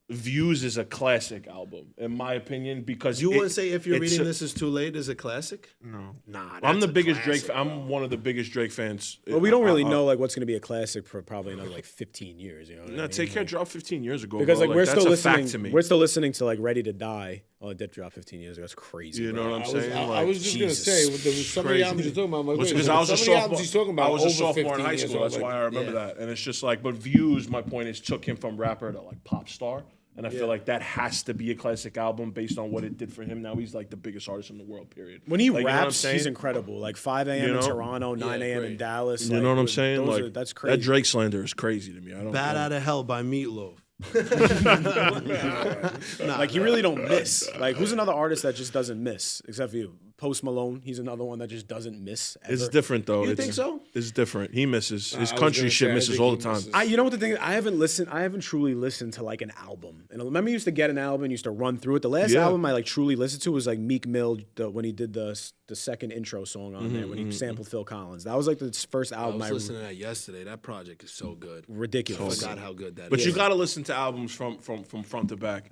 Views is a classic album, in my opinion, because You wouldn't say If You're it's Reading a- This Is Too Late is a classic? No. Nah, I'm that's the a biggest classic, Drake. I'm one of the biggest Drake fans. Well, we don't really know like what's going to be a classic for probably another like 15 years. You know what I No, mean? Take Care Like, dropped 15 years ago. because bro. like we're that's still a listening. fact to me. We're still listening to like Ready to Die. Oh, it did drop 15 years ago. That's crazy. You know bro. what I'm I was, saying? I Like, was just Jesus. gonna say with some of the Crazy. albums you're talking about. I'm like, wait, because some I was a of the sophomore. albums he's talking about I was a over sophomore in 15 high years school. old, That's like, why I remember that. And it's just like, but Views, my point is, took him from rapper to like pop star. And I feel like that has to be a classic album based on what it did for him. Now he's like the biggest artist in the world, period. When he Like, you know what I'm raps, saying? he's incredible. Like 5 a.m. You in know? Toronto, 9 a.m. in great. Dallas. You know what I'm like, saying? those Like are- that's crazy. that Drake slander is crazy to me. I don't. Bad know. Out of Hell by Meatloaf. Like you really don't miss. Like who's another artist that just doesn't miss except for you? Post Malone. He's another one that just doesn't miss. Ever. It's different though. You It's- think so? It's different. He misses. His I was country gonna shit say, I misses think all he the time. misses. You know what the thing is? I haven't truly listened to like an album. And I remember you used to get an album and used to run through it. The last Yeah. album I like truly listened to was like Meek Mill when he did the second intro song on there when he sampled Phil Collins. That was like the first I album was I listening to that yesterday. That project is so good. I ridiculous. forgot how good that is. But you got to listen to albums from front to back,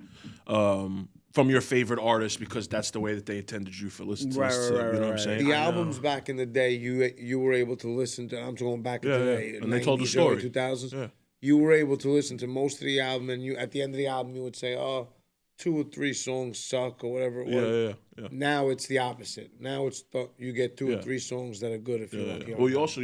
from your favorite artist because that's the way that they intended you for listening to. Right, this, right, you know what I'm right. saying? The albums back in the day, you were able to listen to. I'm going back in Yeah, the yeah. day, And they told the 90s, early story. 2000s. Yeah. You were able to listen to most of the album, and you at the end of the album, you would say, "Oh, 2 or 3 songs suck," or whatever it was. Yeah. Now it's the opposite. Now it's you get 2 Yeah. or 3 songs that are good if you're Yeah. lucky. Well, you also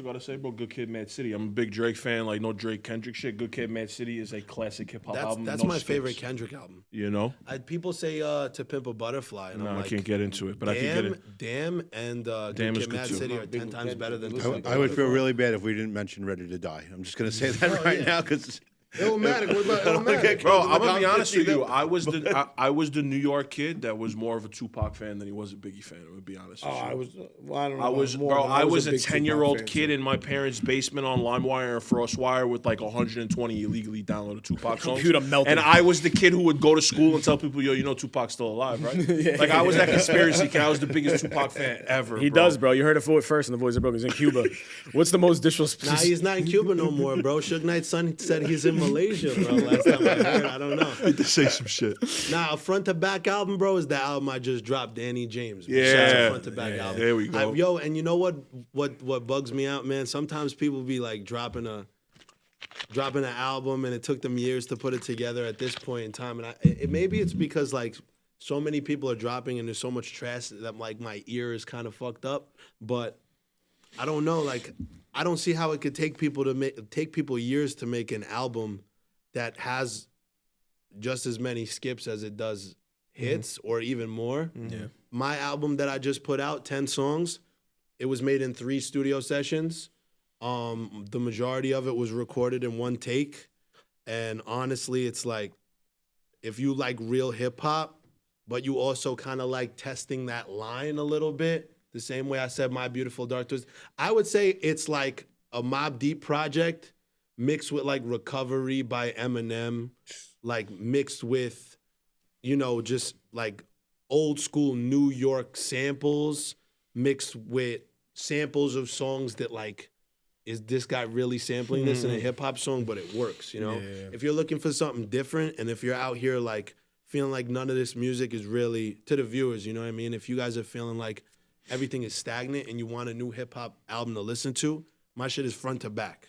got to say, bro, Good Kid, Mad City. I'm a big Drake fan. Like, no Drake, Kendrick shit. Good Kid, Mad City is a classic hip hop album. That's no my skips. favorite Kendrick album. You know? People say To Pimp a Butterfly, and No, I'm I like, can't get into it, but I can get it. Damn, and Damn Good is Kid, good Mad too. City I'm are a big 10 times Kendrick. better than Listen, Pimp a I would feel Butterfly. really bad if we didn't mention Ready to Die. I'm just going to say that right now because Illmatic. What about Illmatic? Bro, I'm gonna be honest with you. I was the New York kid that was more of a Tupac fan than he was a Biggie fan. I'm gonna be honest with you. I was. Well, I don't know. I was, more, bro. I was a big 10-year-old Tupac fan, kid too. in my parents' basement on LimeWire and FrostWire with like 120 illegally downloaded Tupac songs. Computer melted. And I was the kid who would go to school and tell people, "Yo, you know Tupac's still alive, right?" Like I was that conspiracy kid. I was the biggest Tupac fan ever. He bro. does, bro. You heard it first in the Voice of Brooklyn. He's in Cuba. What's the most disrespectful? Nah, he's not in Cuba no more, bro. Suge Knight's son said he's in Malaysia, bro. Last time I heard, I don't know. I had to say some shit. Nah, a front to back album, bro, is the album I just dropped, Danny James. Bro. Yeah. That's a front to back album. There we go. Yo, and you know what bugs me out, man? Sometimes people be like dropping an album, and it took them years to put it together at this point in time. And maybe it's because like so many people are dropping, and there's so much trash that like my ear is kind of fucked up. But I don't know, like I don't see how it could take people years to make an album that has just as many skips as it does hits, or even more. Yeah. My album that I just put out, 10 songs, it was made in 3 studio sessions. The majority of it was recorded in 1 take. And honestly, it's like, if you like real hip hop, but you also kind of like testing that line a little bit, the same way I said My Beautiful Dark Twisted, I would say it's like a Mobb Deep project mixed with like Recovery by Eminem, like mixed with, you know, just like old school New York samples mixed with samples of songs that like, is this guy really sampling this in a hip hop song? But it works, you know? Yeah. If you're looking for something different, and if you're out here like feeling like none of this music is really, to the viewers, you know what I mean? If you guys are feeling like everything is stagnant and you want a new hip hop album to listen to, my shit is front to back,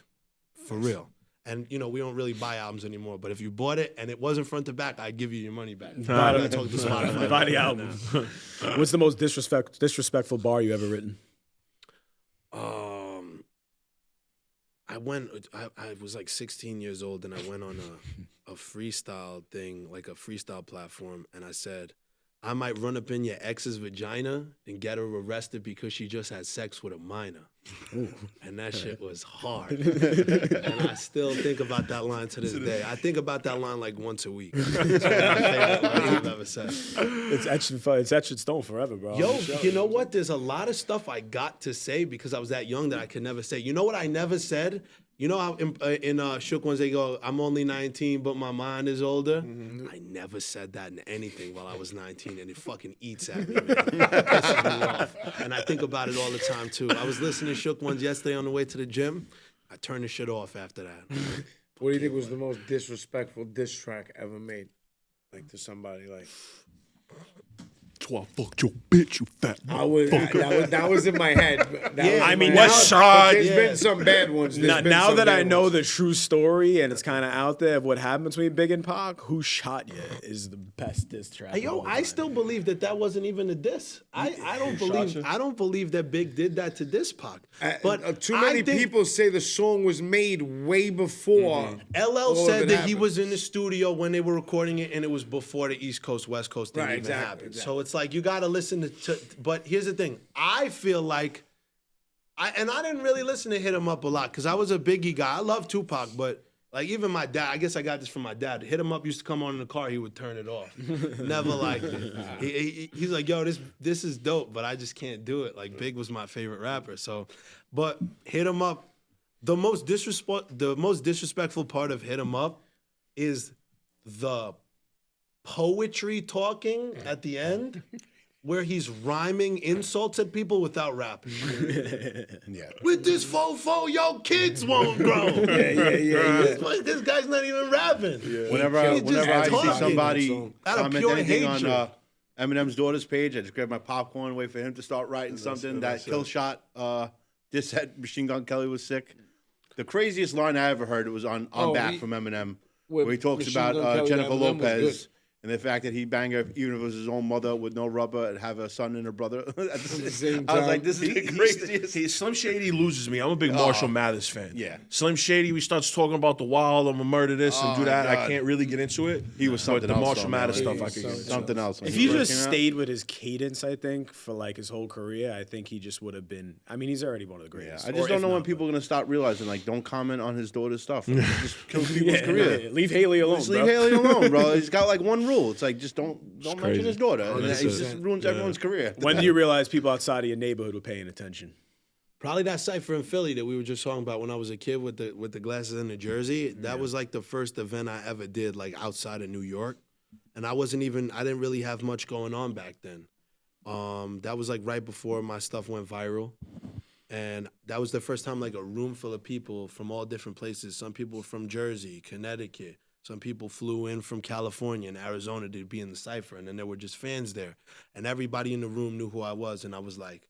for real. And, you know, we don't really buy albums anymore. But if you bought it and it wasn't front to back, I'd give you your money back. Buy I talk to Spotify. Buy the album. What's the most disrespectful bar you ever written? I was like 16 years old, and I went on a freestyle thing, like a freestyle platform, and I said, I might run up in your ex's vagina and get her arrested because she just had sex with a minor. Ooh. And that shit was hard. And I still think about that line to this day. I think about that line like once a week. It's one of my favorite lines I've ever said. It's etched in stone forever, bro. Yo, you know what? There's a lot of stuff I got to say because I was that young that I could never say. You know what I never said? You know how in Shook Ones they go, I'm only 19, but my mind is older? Mm-hmm. I never said that in anything while I was 19, and it fucking eats at me, man. It pisses me off. And I think about it all the time, too. I was listening to Shook Ones yesterday on the way to the gym. I turned the shit off after that. What do you think was the most disrespectful diss track ever made? Like to somebody, like... So I fucked your bitch, you fat motherfucker. That was in my head. I mean, West Side. There's been some bad ones. Now that I know the true story and it's kind of out there of what happened between Big and Pac, Who Shot Ya is the best diss track. Hey, yo, I still believe that wasn't even a diss. I don't believe that Big did that to diss Pac. But too many people say the song was made way before. LL said that he was in the studio when they were recording it, and it was before the East Coast West Coast thing even happened. Exactly. So it's like you got to listen to. But here's the thing: I feel like, I didn't really listen to Hit 'Em Up a lot because I was a Biggie guy. I love Tupac, but like even my dad, I guess I got this from my dad. Hit 'Em Up used to come on in the car, he would turn it off. Never liked it. He's like, yo, this is dope, but I just can't do it. Like Big was my favorite rapper, so. But Hit 'Em Up, the most disrespectful part of Hit 'Em Up is the poetry talking at the end, where he's rhyming insults at people without rapping. Yeah. With this fofo, your kids won't grow. Yeah. This guy's not even rapping. Yeah. Whenever I see somebody comment anything on Eminem's daughter's page, I just grab my popcorn, wait for him to start writing something. That kill shot, this had Machine Gun Kelly was sick. The craziest line I ever heard, it was on Back from Eminem, where he talks about Jennifer Lopez. And the fact that he banged her, even if it was his own mother with no rubber, and have a son and a brother at the same time. I was like, this is the craziest. Slim Shady loses me. I'm a big Marshall Mathers fan. Yeah. Slim Shady, we starts talking about the wild, I'm gonna murder this and do that. I can't really get into it. He was something but the else. Marshall Mathers stuff, I could could get into. something else. If he just stayed with his cadence, I think, for like his whole career, I think he just would have been. I mean, he's already one of the greatest. I just don't know when people are gonna stop realizing, like, don't comment on his daughter's stuff. It just kills people's career. Yeah. Leave Haley alone. Just leave Haley alone, bro. He's got like one rule. It's like just don't mention crazy. his daughter. And it just ruins everyone's career. When do you realize people outside of your neighborhood were paying attention? Probably that cypher in Philly that we were just talking about when I was a kid with the glasses and the jersey. That was like the first event I ever did, like outside of New York. And I didn't really have much going on back then. That was like right before my stuff went viral. And that was the first time like a room full of people from all different places. Some people from Jersey, Connecticut. Some people flew in from California and Arizona to be in the cypher. And then there were just fans there. And everybody in the room knew who I was. And I was like,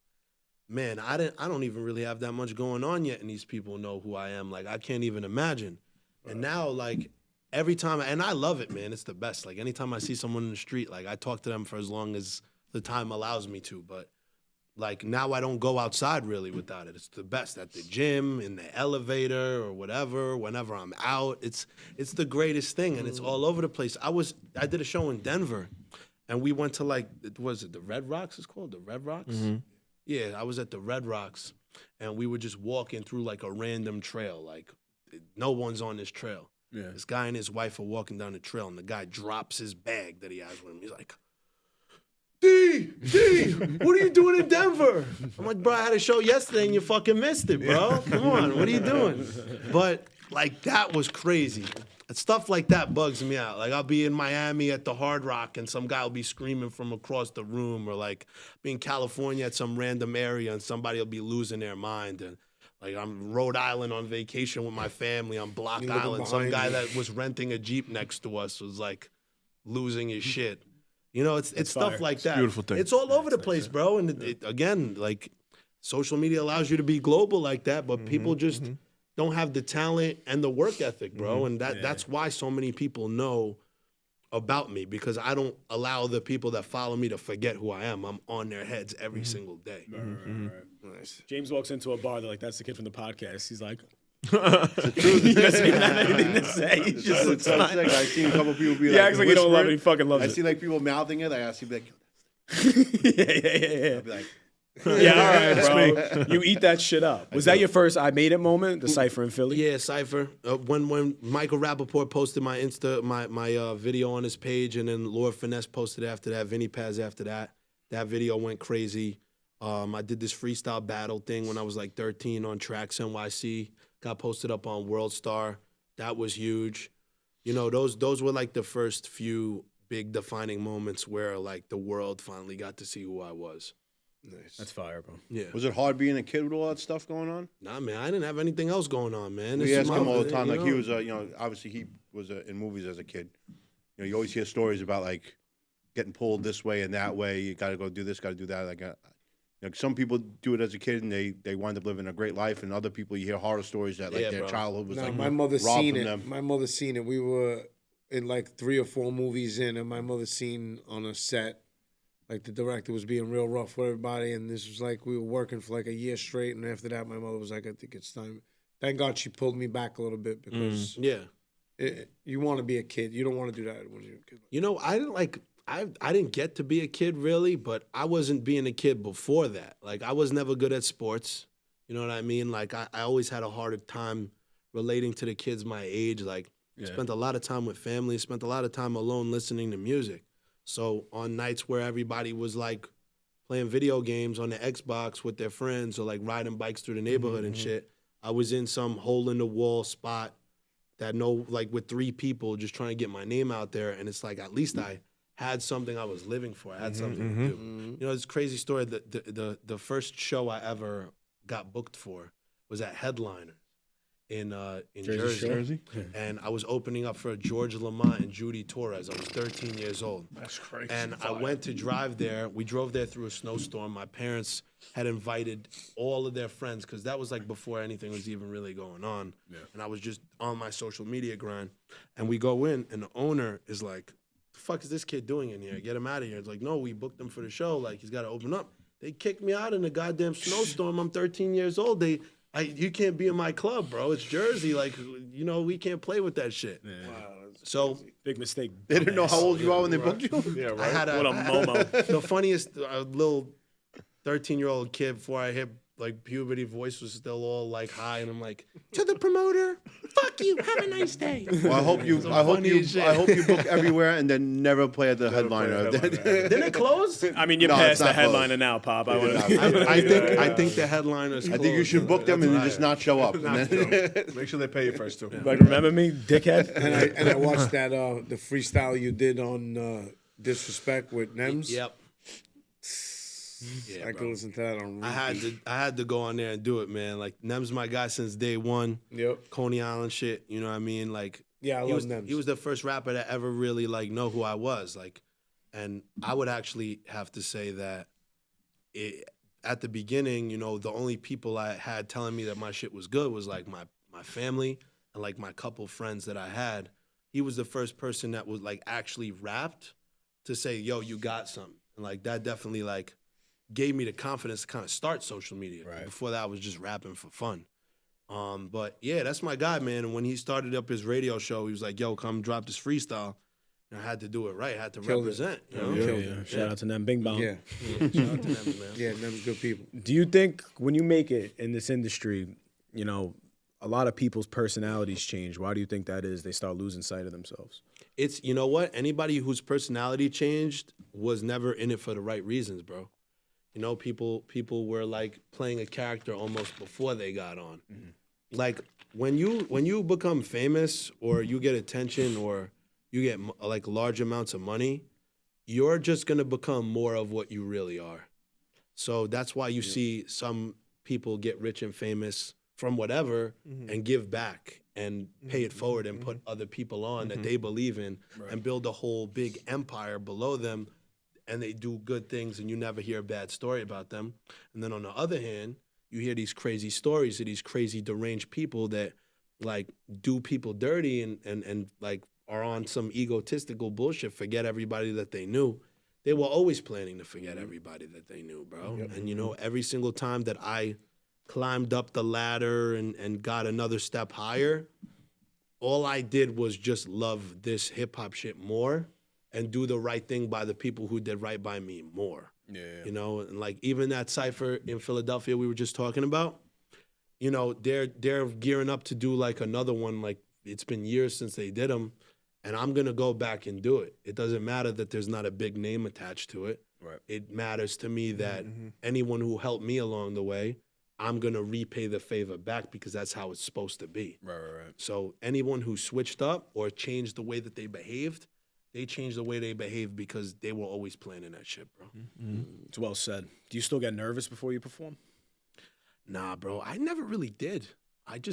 man, I don't even really have that much going on yet, and these people know who I am. Like, I can't even imagine. And now, like, every time, and I love it, man. It's the best. Like, anytime I see someone in the street, like, I talk to them for as long as the time allows me to. But, like, now I don't go outside really without it. It's the best at the gym, in the elevator, or whatever. Whenever I'm out, it's the greatest thing, and it's all over the place. I did a show in Denver, and we went to, like, was it the Red Rocks? It's called the Red Rocks. Mm-hmm. Yeah, I was at the Red Rocks, and we were just walking through like a random trail. Like, no one's on this trail. Yeah. This guy and his wife are walking down the trail, and the guy drops his bag that he has with him. He's like, D, what are you doing in Denver? I'm like, bro, I had a show yesterday, and you fucking missed it, bro. Come on, what are you doing? But, like, that was crazy. Stuff like that bugs me out. Like, I'll be in Miami at the Hard Rock, and some guy will be screaming from across the room, or like be in California at some random area, and somebody will be losing their mind. And like, I'm in Rhode Island on vacation with my family on Block Island. Some guy that was renting a Jeep next to us was like losing his shit. You know, it's stuff like that. Beautiful thing. It's all over the place, bro. And again, like, social media allows you to be global like that, but people just don't have the talent and the work ethic, bro. And that's why so many people know about me, because I don't allow the people that follow me to forget who I am. I'm on their heads every single day. Right. Nice. James walks into a bar, they're like, that's the kid from the podcast. He's like, He doesn't even have anything to say. He just looks so fine. sick. I seen a couple people be He like, acts like he don't love it. He fucking loves I it. see like people mouthing it. Like, I see like, Yeah. I'll be like, Yeah, all right, bro. You eat that shit up. Was that your first I made it moment, the cypher in Philly? Yeah, cypher. When Michael Rappaport posted my video on his page, and then Lord Finesse posted after that, Vinny Paz after that. That video went crazy. I did this freestyle battle thing when I was like 13 on Tracks NYC. Got posted up on World Star. That was huge. You know, those were like the first few big defining moments where like the world finally got to see who I was. Nice. That's fire, bro. Yeah. was it hard being a kid with all that stuff going on? Nah, man, I didn't have anything else going on, man. We ask him all the time. Like, know? he was, obviously he was in movies as a kid. You know, you always hear stories about like getting pulled this way and that way. You got to go do this, got to do that. Like, some people do it as a kid and they wind up living a great life, and other people you hear horror stories that like their childhood was like my mother's robbed seen from it. them. My mother's seen it. We were in like 3 or 4 movies in, and my mother's seen on a set. Like, the director was being real rough with everybody, and this was like we were working for like a year straight, and after that, my mother was like, I think it's time. Thank God she pulled me back a little bit, because you want to be a kid. You don't want to do that when you're a kid. You know, I didn't get to be a kid really, but I wasn't being a kid before that. Like, I was never good at sports. You know what I mean? Like, I always had a harder time relating to the kids my age. Like, spent a lot of time with family, spent a lot of time alone listening to music. So on nights where everybody was like playing video games on the Xbox with their friends, or like riding bikes through the neighborhood and shit, I was in some hole in the wall spot that like with 3 people just trying to get my name out there. And it's like, at least I had something I was living for. I had something to do. You know, it's a crazy story. The first show I ever got booked for was at Headliner in Jersey. And I was opening up for George Lamont and Judy Torres. I was 13 years old. That's crazy. And I went to drive there. We drove there through a snowstorm. My parents had invited all of their friends, because that was like before anything was even really going on. Yeah. And I was just on my social media grind. And we go in, and the owner is like the fuck is this kid doing in here? Get him out of here. It's like, no, we booked him for the show. Like, he's got to open up. They kicked me out in a goddamn snowstorm. I'm 13 years old. You can't be in my club, bro. It's Jersey. Like, you know, we can't play with that shit. Yeah. Wow, So Big mistake. They didn't know how old you are when they booked you. Yeah, right. I had What a momo. the funniest little 13-year-old kid before I hit like puberty, voice was still all like high, and I'm like, to the promoter, fuck you, have a nice day. Well, I hope you book everywhere and then never play at the headliner. Didn't it close? I mean, you're No, it's past the not close. headliner now, Pop. I wanna- I think the headliners. I think you should book them and then just not show up. And then- Make sure they pay you first too. Like, remember me, dickhead? And I watched that the freestyle you did on Disrespect with Nems. Yep. I could listen to that on repeat. I had to go on there and do it, man. Like Nem's my guy since day one. Yep. Coney Island shit. You know what I mean? Like Yeah, I he love was Nems. he was the first rapper to ever really like know who I was. Like, and I would actually have to say that at the beginning, you know, the only people I had telling me that my shit was good was like my family and like my couple friends that I had. He was the first person that was like actually rapped to say, yo, you got something. And like that definitely like gave me the confidence to kind of start social media. Right. Before that, I was just rapping for fun. But yeah, that's my guy, man. And when he started up his radio show, he was like, yo, come drop this freestyle. And I had to do it right. I had to Killed it. represent. You know? Yeah. Shout out to them. Bing bong. Yeah, Shout out to them, man. yeah, Nems good people. Do you think when you make it in this industry, you know, a lot of people's personalities change? Why do you think that is? They start losing sight of themselves. It's, you know what? Anybody whose personality changed was never in it for the right reasons, bro. You know, people were like playing a character almost before they got on. Mm-hmm. Like when you become famous or you get attention or you get like large amounts of money, you're just gonna become more of what you really are. So that's why you see some people get rich and famous from whatever and give back and pay it forward and put other people on that they believe in and build a whole big empire below them. And they do good things and you never hear a bad story about them. And then on the other hand, you hear these crazy stories of these crazy deranged people that like do people dirty and like are on some egotistical bullshit, forget everybody that they knew. They were always planning to forget everybody that they knew, bro. And you know, every single time that I climbed up the ladder and got another step higher, all I did was just love this hip hop shit more and do the right thing by the people who did right by me more. Yeah. You know, and like even that cypher in Philadelphia we were just talking about, you know, they're gearing up to do like another one. Like it's been years since they did them, and I'm gonna go back and do it. It doesn't matter that there's not a big name attached to it. Right. It matters to me that anyone who helped me along the way, I'm gonna repay the favor back because that's how it's supposed to be. Right. So anyone who switched up or changed the way that they behaved, they changed the way they behaved because they were always planning that shit, bro. It's well said. Do you still get nervous before you perform? Nah, bro, I never really did. It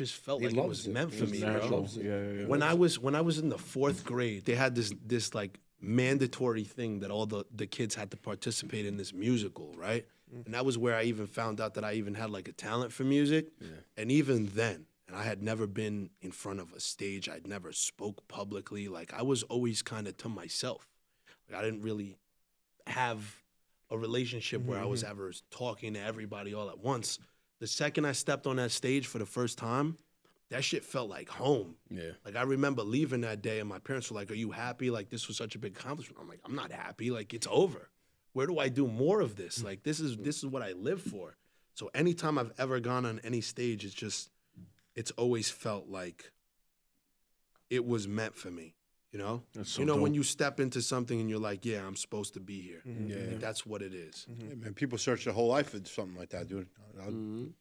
felt He like it was loves it. meant for me, bro. Natural. Yeah. When I was in the 4th grade, they had this like mandatory thing that all the kids had to participate in this musical, right? And that was where I even found out that I even had like a talent for music. And even then, and I had never been in front of a stage. I'd never spoke publicly. Like I was always kind of to myself. Like I didn't really have a relationship where I was ever talking to everybody all at once. The second I stepped on that stage for the first time, that shit felt like home. Yeah. Like I remember leaving that day and my parents were like, "Are you happy? Like this was such a big accomplishment." I'm like, "I'm not happy. Like it's over. Where do I do more of this? Like this is what I live for." So anytime I've ever gone on any stage, it's always felt like it was meant for me, you know? That's so you know, when dope. you step into something and you're like, yeah, I'm supposed to be here. Yeah. Like, that's what it is. Yeah, man, people search their whole life for something like that, dude.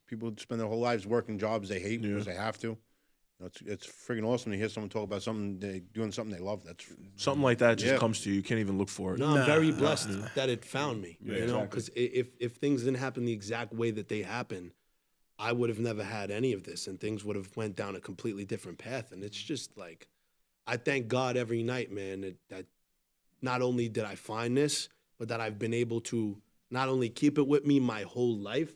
People spend their whole lives working jobs they hate because they have to. You know, it's freaking awesome to hear someone talk about doing something they love. That's Something like that just Yeah. comes to you. You can't even look for it. No, I'm very blessed that it found me, Yeah, you know? exactly. Because if things didn't happen the exact way that they happen, I would have never had any of this and things would have went down a completely different path. And it's just like, I thank God every night, man, that not only did I find this, but that I've been able to not only keep it with me my whole life,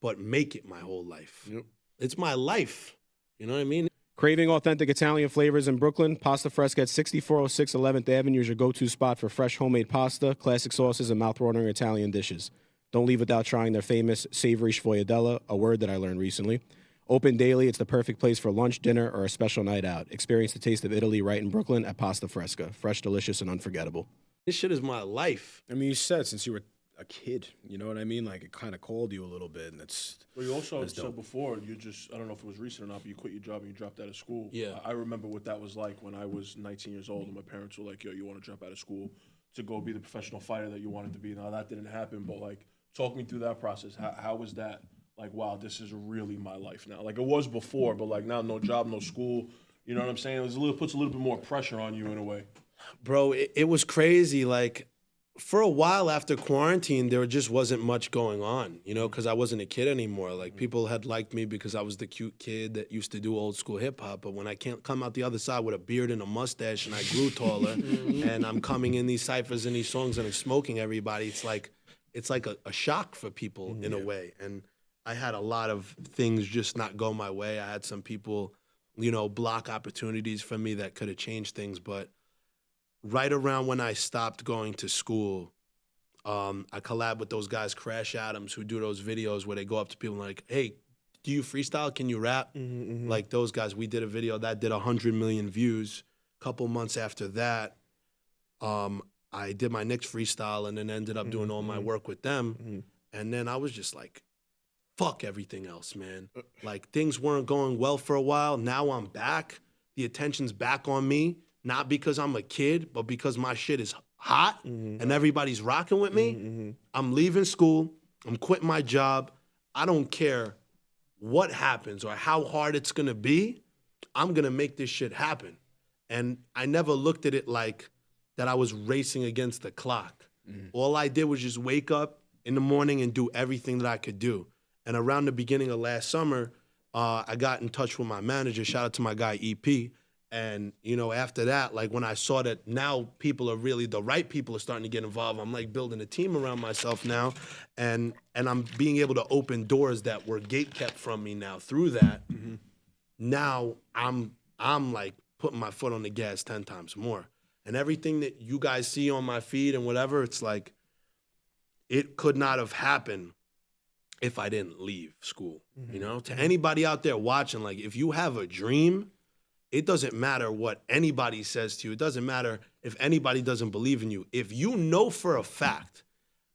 but make it my whole life. Yep. It's my life. You know what I mean? Craving authentic Italian flavors in Brooklyn? Pasta Fresca at 6406 11th Avenue is your go-to spot for fresh homemade pasta, classic sauces, and mouth-watering Italian dishes. Don't leave without trying their famous savory sfogliatella, a word that I learned recently. Open daily, it's the perfect place for lunch, dinner, or a special night out. Experience the taste of Italy right in Brooklyn at Pasta Fresca. Fresh, delicious, and unforgettable. This shit is my life. I mean, you said since you were a kid, you know what I mean? Like, it kind of called you a little bit, and it's... Well, you also that's said dope. before, you just, I don't know if it was recent or not, but you quit your job and you dropped out of school. Yeah. I remember what that was like when I was 19 years old and my parents were like, yo, you want to drop out of school to go be the professional fighter that you wanted to be. Now, that didn't happen, but, like, talk me through that process. How was that? Like, wow, this is really my life now. Like, it was before, but, like, now no job, no school. You know what I'm saying? It puts a little bit more pressure on you in a way. Bro, it was crazy. Like, for a while after quarantine, there just wasn't much going on, you know, because I wasn't a kid anymore. Like, people had liked me because I was the cute kid that used to do old school hip hop. But when I can't come out the other side with a beard and a mustache and I grew taller and I'm coming in these ciphers and these songs and I'm smoking everybody, it's like a shock for people in a way. And I had a lot of things just not go my way. I had some people, you know, block opportunities for me that could have changed things. But right around when I stopped going to school, I collabed with those guys, Crash Adams, who do those videos where they go up to people like, hey, do you freestyle? Can you rap? Like those guys, we did a video that did 100 million views. A couple months after that, I did my next freestyle and then ended up doing all my work with them. And then I was just like, fuck everything else, man. Like, things weren't going well for a while. Now I'm back. The attention's back on me. Not because I'm a kid, but because my shit is hot and everybody's rocking with me. I'm leaving school. I'm quitting my job. I don't care what happens or how hard it's gonna be. I'm gonna make this shit happen. And I never looked at it like that I was racing against the clock. All I did was just wake up in the morning and do everything that I could do. And around the beginning of last summer, I got in touch with my manager. Shout out to my guy, EP. And, you know, after that, like, when I saw that now people are really, the right people are starting to get involved, I'm like building a team around myself now. And I'm being able to open doors that were gatekept from me now through that. Now I'm like putting my foot on the gas 10 times more. And everything that you guys see on my feed and whatever, it's like, it could not have happened if I didn't leave school. You know, to anybody out there watching, like, if you have a dream, it doesn't matter what anybody says to you. It doesn't matter if anybody doesn't believe in you. If you know for a fact,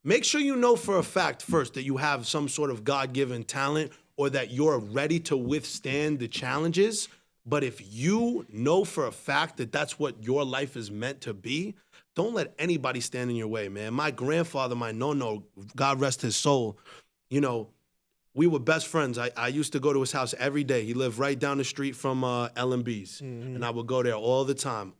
make sure you know for a fact first that you have some sort of God-given talent or that you're ready to withstand the challenges. But if you know for a fact that that's what your life is meant to be, don't let anybody stand in your way, man. My grandfather, my no-no, God rest his soul, you know, we were best friends. I used to go to his house every day. He lived right down the street from L&B's. And I would go there all the time.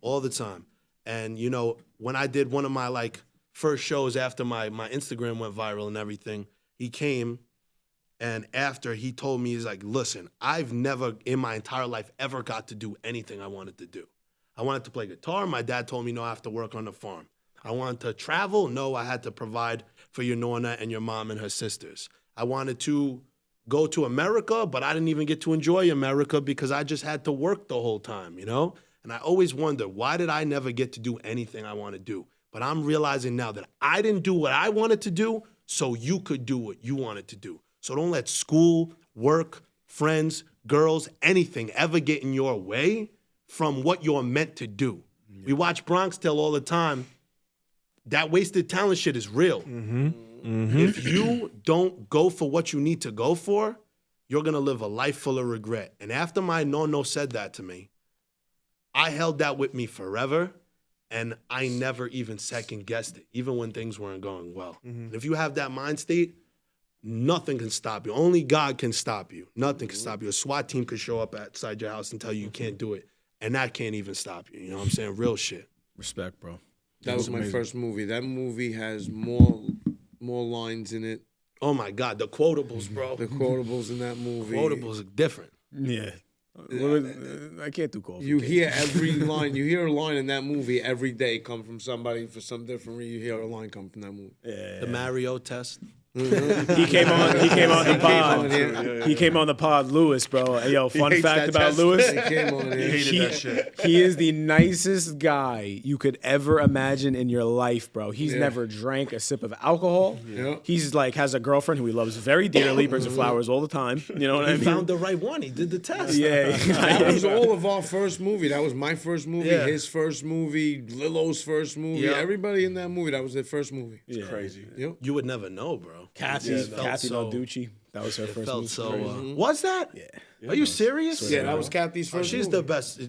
And, you know, when I did one of my, like, first shows after my Instagram went viral and everything, he came, and after he told me, he's like, listen, I've never in my entire life ever got to do anything I wanted to do. I wanted to play guitar. My dad told me, no, I have to work on the farm. I wanted to travel. No, I had to provide for your nonna and your mom and her sisters. I wanted to go to America, but I didn't even get to enjoy America because I just had to work the whole time, you know? And I always wonder, why did I never get to do anything I want to do? But I'm realizing now that I didn't do what I wanted to do, so you could do what you wanted to do. So don't let school, work, friends, girls, anything ever get in your way from what you're meant to do. We watch Bronx Tale all the time. That wasted talent shit is real. If you don't go for what you need to go for, you're going to live a life full of regret. And after my no-no said that to me, I held that with me forever, and I never even second-guessed it, even when things weren't going well. And if you have that mind state, nothing can stop you. Only God can stop you. Nothing can stop you. A SWAT team could show up outside your house and tell you can't do it, and that can't even stop you. You know what I'm saying? Real shit. Respect, bro. That was my first movie. That movie has more lines in it. Oh my God, the quotables, bro. The quotables in that movie. Quotables are different. Yeah. I can't do coffee. You hear every line. You hear a line in that movie every day come from somebody for some different reason. You hear a line come from that movie. Yeah. The Mario test. He came on the pod. He came on the pod, Lewis, bro. Hey, yo, fun hates fact that about test. Lewis. He came on here. Hated that shit. He is the nicest guy you could ever imagine in your life, bro. He's never drank a sip of alcohol. Yeah. He's like has a girlfriend who he loves very dearly, brings her flowers all the time. You know what I He mean? found the right one. He did the test. Yeah. That was all of our first movie. That was my first movie, Yeah. his first movie, Lillo's first movie. Yeah. Everybody in that movie, that was their first movie. Yeah. Crazy. Yep. You would never know, bro. Kathy Balducci. That was her It first felt movie. so. Was that? Yeah. Are you serious? Yeah, that was Kathy's Oh, first she's movie. the best.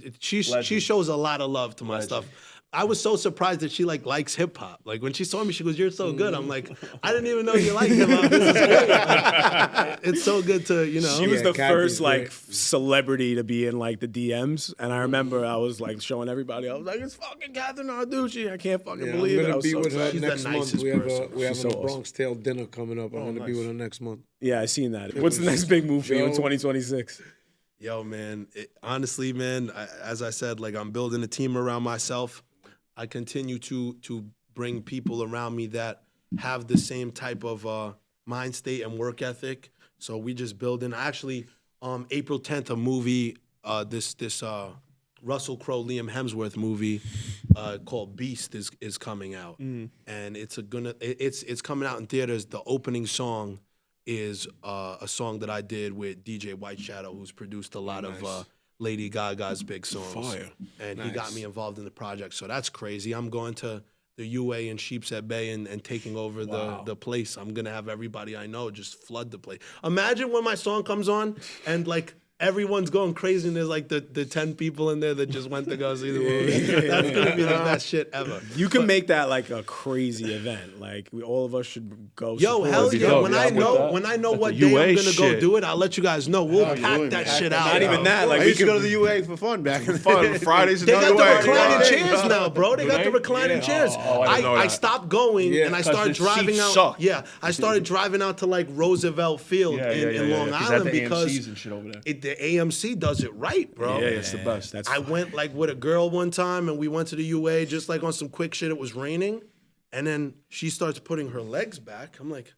She shows a lot of love to my stuff. I was so surprised that she likes hip hop. Like when she saw me, she goes, "You're so good." I'm like, I didn't even know you like hip hop. This is great. Like, it's so good to She was Yeah, the Kathy's first like great. celebrity to be in like the DMs, and I remember I was like showing everybody. I was like, "It's fucking Catherine Arducci." I can't fucking Yeah, believe I'm it. I gonna was be so with her excited. She's the next month. nicest We have person. we have She's so a awesome. Bronx Tale dinner coming up. I'm gonna be with her next month. Yeah, I seen that. What's the next big move for you in Joe- 2026? Yo, man. Honestly, man. As I said, like I'm building a team around myself. I continue to bring people around me that have the same type of mind state and work ethic. So we just building. Actually, April 10th, a movie, this Russell Crowe, Liam Hemsworth movie called Beast is coming out, and it's coming out in theaters. The opening song is a song that I did with DJ White Shadow, who's produced a lot of Lady Gaga's big songs. Fire. And he got me involved in the project. So that's crazy. I'm going to the UA in Sheepshead Bay and taking over the place. I'm going to have everybody I know just flood the place. Imagine when my song comes on and like everyone's going crazy and there's like the 10 people in there that just went to go see the movie. That's going to be the best shit ever. You can make that like a crazy event. Like all of us should go. Yo, support hell it. yeah. dope. When Yeah, I I'm with know that. when I know At what the day UA I'm gonna go shit. do it, I'll let you guys know. We'll Oh, pack UA, that man. shit out. Not even that. Like I we used to go could to the UA for fun back in the Fun day. Fridays. They got the another way. reclining Yeah. chairs now, bro. They got the reclining chairs. Oh, I didn't know I that. stopped going and I 'Cause started the driving seats out. suck. Yeah, I started driving out to like Roosevelt Field in Long 'Cause Island at the because AMCs and shit over there. the AMC does it right, bro. Yeah, it's the best. That's I went like with a girl one time and we went to the UA just like on some quick shit. It was raining. And then she starts putting her legs back. I'm like,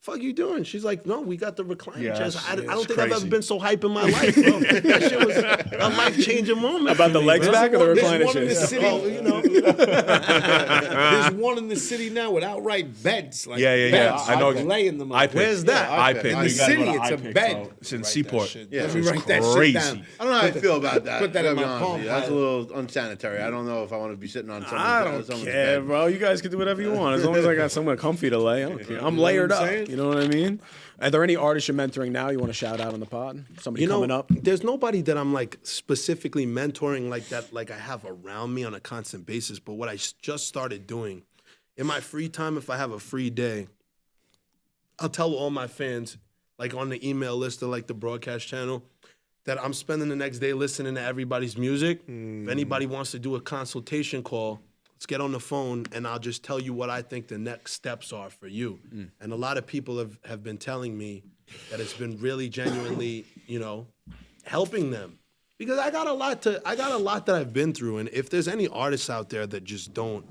fuck you doing? She's like, no, we got the reclining Yeah, chairs. that's- I don't it's think I've ever crazy. been so hype in my life, bro. That shit was a life-changing moment. about for the me, legs bro. back or the There's recliner one in the chairs? city. Oh, you know. There's one in the city now with outright beds. Like Yeah. beds. I know. Like laying them I out. Where's that? I In picked. the You gotta city, go to it's a iPic, bed. bro. It's in Seaport. Yeah, Let me it's write that crazy. shit down. I don't know how I feel about that. Put that in to be my honest with palm you. That's a pilot. little unsanitary. I don't know if I want to be sitting on someone's I don't someone's care, bed. bro. You guys can do whatever you want as long as I got somewhere comfy to lay. I don't care. I'm layered what I'm up. saying? You know what I mean? Are there any artists you're mentoring now you want to shout out on the pod? Somebody You know, coming up? there's nobody that I'm like specifically mentoring like that, like I have around me on a constant basis. But what I just started doing in my free time, if I have a free day, I'll tell all my fans, like on the email list or like the broadcast channel, that I'm spending the next day listening to everybody's music. If anybody wants to do a consultation call, let's get on the phone and I'll just tell you what I think the next steps are for you. And a lot of people have been telling me that it's been really genuinely, you know, helping them. Because I got a lot that I've been through. And if there's any artists out there that just don't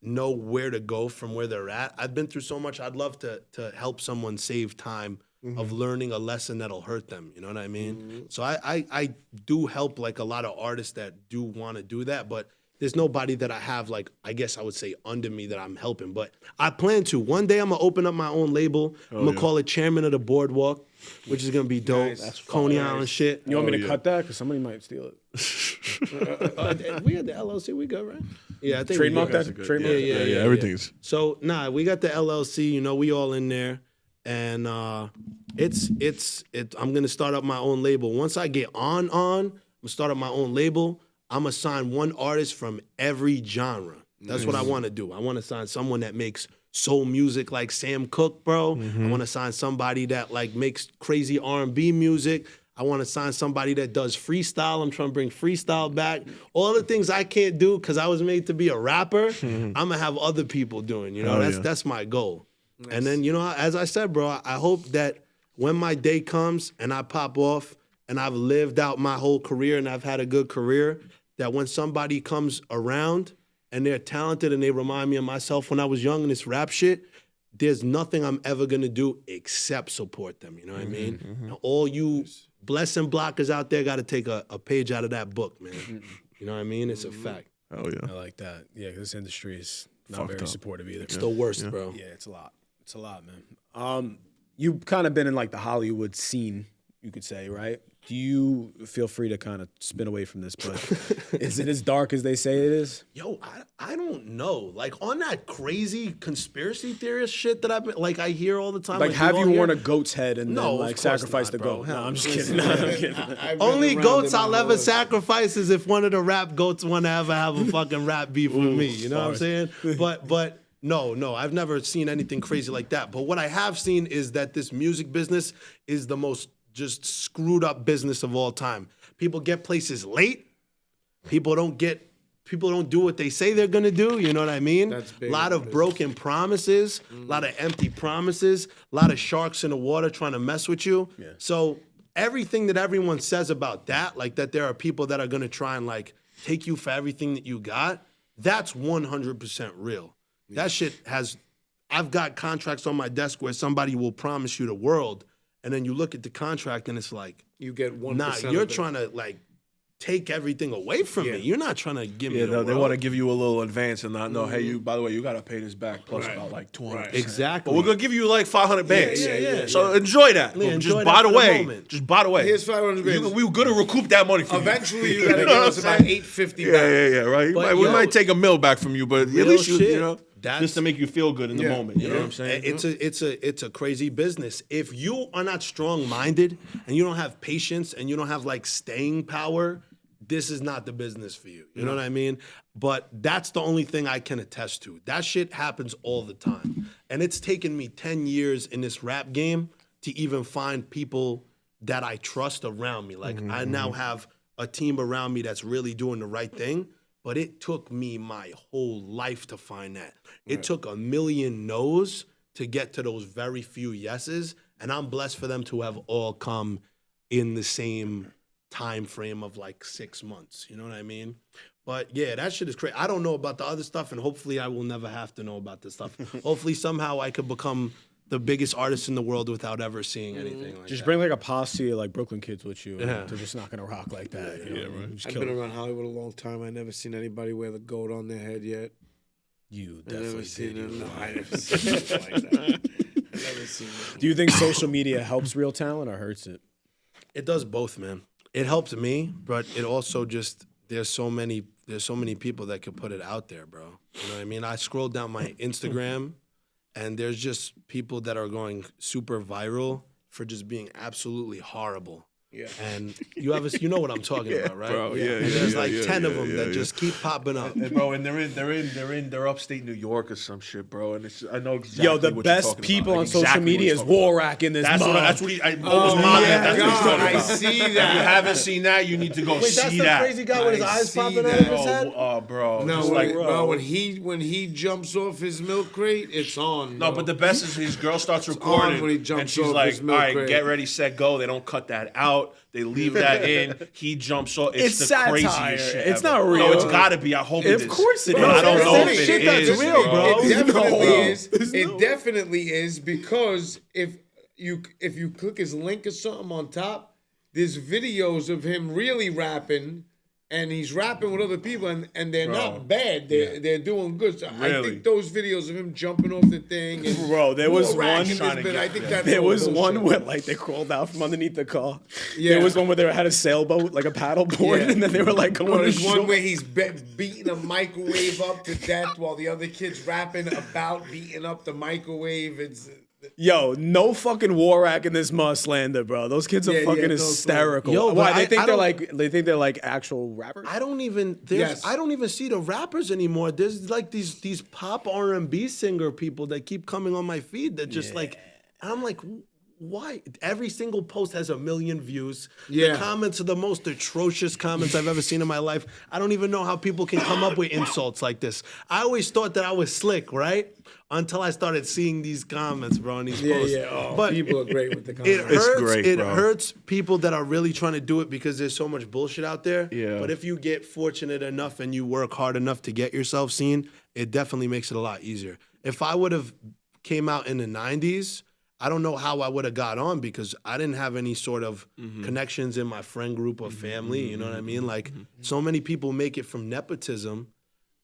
know where to go from where they're at, I've been through so much. I'd love to help someone save time of learning a lesson that'll hurt them. You know what I mean? So I do help like a lot of artists that do want to do that, but there's nobody that I have like, I guess I would say under me that I'm helping. But I plan to. One day I'm gonna open up my own label. I'm gonna call it Chairman of the Boardwalk, which is gonna be dope. Coney Island shit. You want me to cut that? Because somebody might steal it. We had the LLC, we good, right? Yeah, I think Trademark we good. that? Trademark Yeah, that? Everything's. So we got the LLC. You know, we all in there, and I'm gonna start up my own label. Once I get on, I'm gonna start up my own label. I'm gonna sign one artist from every genre. That's what I want to do. I want to sign someone that makes soul music like Sam Cooke, bro. I want to sign somebody that like makes crazy R&B music. I want to sign somebody that does freestyle. I'm trying to bring freestyle back. All the things I can't do because I was made to be a rapper, I'm gonna have other people doing. You know, that's my goal. Nice. And then, you know, as I said, bro, I hope that when my day comes and I pop off and I've lived out my whole career and I've had a good career, that when somebody comes around and they're talented and they remind me of myself when I was young in this rap shit, there's nothing I'm ever gonna do except support them. You know what I mean? Now, all you blessing blockers out there got to take a page out of that book, man. You know what I mean? It's a fact. Oh yeah. I like that. Yeah, 'cause this industry is not Fucked very up. supportive either. It's the worst, bro. Yeah, it's a lot. It's a lot, man. You've kind of been in like the Hollywood scene, you could say, right? Do you feel free to kind of spin away from this, but is it as dark as they say it is? Yo, I don't know. Like on that crazy conspiracy theorist shit that I hear all the time. Like, have you all worn hear- a goat's head and No, then of like course sacrificed not, the bro. goat? Hell No, I'm just no. kidding. No, I'm kidding. I've been Only around goats in my I'll ever life. sacrifice is if one of the rap goats want to ever have a fucking rap beef with me. You know what I'm saying? But no, I've never seen anything crazy like that. But what I have seen is that this music business is the most just screwed up business of all time. People get places late. People don't do what they say they're gonna do. You know what I mean? That's A big lot in of business. broken promises, a lot of empty promises, a lot of sharks in the water trying to mess with you. So everything that everyone says about that, like that there are people that are gonna try and like take you for everything that you got, that's 100% real. That shit has. I've got contracts on my desk where somebody will promise you the world, and then you look at the contract and it's like, You get 1%. nah, you're trying to like take everything away from me. You're not trying to give me Yeah, the no, they world. want to give you a little advance and not know, hey, you. By the way, you got to pay this back plus about like 200. Exactly. But we're gonna give you like 500 bands. yeah. So enjoy that. Yeah, enjoy just that by the for the way, moment. just by the way. Here's 500 bands. We were gonna recoup that money from Eventually, you. you gotta know give what us I'm about saying? 850 Yeah, back. right. But We yo, might take a mill back from you, but at real least shit, you know, that's- just to make you feel good in the moment. You know what I'm saying? It's a crazy business. If you are not strong-minded and you don't have patience and you don't have like staying power, this is not the business for you. You know what I mean? But that's the only thing I can attest to. That shit happens all the time. And it's taken me 10 years in this rap game to even find people that I trust around me. Like I now have a team around me that's really doing the right thing. But it took me my whole life to find that. It took a million no's to get to those very few yeses. And I'm blessed for them to have all come in the same time frame of like 6 months. You know what I mean? But yeah, that shit is crazy. I don't know about the other stuff, and hopefully I will never have to know about this stuff. Hopefully somehow I could become the biggest artist in the world without ever seeing anything like Just that. bring like a posse of like Brooklyn kids with you. Yeah. They're just not gonna rock like that. You know? Right. Just I've kill been it. around Hollywood a long time. I never seen anybody wear the goat on their head yet. You I never definitely seen did. it. No, I never seen it like that. I never seen it. Do you think social media helps real talent or hurts it? It does both, man. It helps me, but it also just there's so many people that could put it out there, bro. You know what I mean? I scrolled down my Instagram and there's just people that are going super viral for just being absolutely horrible. Yeah. And you know what I'm talking about, right? bro. Yeah, And yeah, there's yeah, like yeah, 10 of yeah, them yeah, that yeah. just keep popping up. And bro, and they're upstate New York or some shit, bro. And it's, I know exactly. Yo, the what you're best talking people about. on Like, social exactly media what is he's talking war about. racking this. That's what month. that's what he. I was my mobbing. God, That's what he's talking I about. see If you that. haven't seen that, you need to go Wait, that's see the that. crazy guy with his I eyes see popping out that. of his head? Bro. No, just like, when he jumps off his milk crate, it's on. no, bro. but the best is his girl starts on recording, when he and jumps she's off like, his "All milk right, crate." get ready, set, go." They don't cut that out. They leave that in. He jumps off. It's the satire. craziest shit. It's ever. not real. No, it's gotta be. I hope it is. Of course it But is. I don't know There's if shit it that's is, real, bro. It definitely No. is. It definitely is because if you click his link or something on top, there's videos of him really rapping, and he's rapping with other people, and they're not bad. They're doing good. So I Really? think those videos of him jumping off the thing, and Bro, there was war racking one- this bit, I think that's There all was bullshit. one where like they crawled out from underneath the car. Yeah. There was one where they had a sailboat, like a paddle board, Yeah. and then they were like going Or to there's one shore. where he's beating a microwave up to death while the other kid's rapping about beating up the microwave. It's Yo, no fucking war rack in this must slander, bro. Those kids are Yeah, fucking yeah, no hysterical. Yo, but Why? I They think they're like actual rappers. I don't even Yes. I don't even see the rappers anymore. There's like these pop R&B singer people that keep coming on my feed that just like, and I'm like, why? Every single post has 1 million views. Yeah. The comments are the most atrocious comments I've ever seen in my life. I don't even know how people can come up with insults like this. I always thought that I was slick, right? Until I started seeing these comments, bro, on these posts. But people are great with the it comments. hurts. great, it bro. hurts people that are really trying to do it because there's so much bullshit out there. Yeah. But if you get fortunate enough and you work hard enough to get yourself seen, it definitely makes it a lot easier. If I would have came out in the 90s, I don't know how I would have got on because I didn't have any sort of connections in my friend group or family. You know what I mean? Like, so many people make it from nepotism.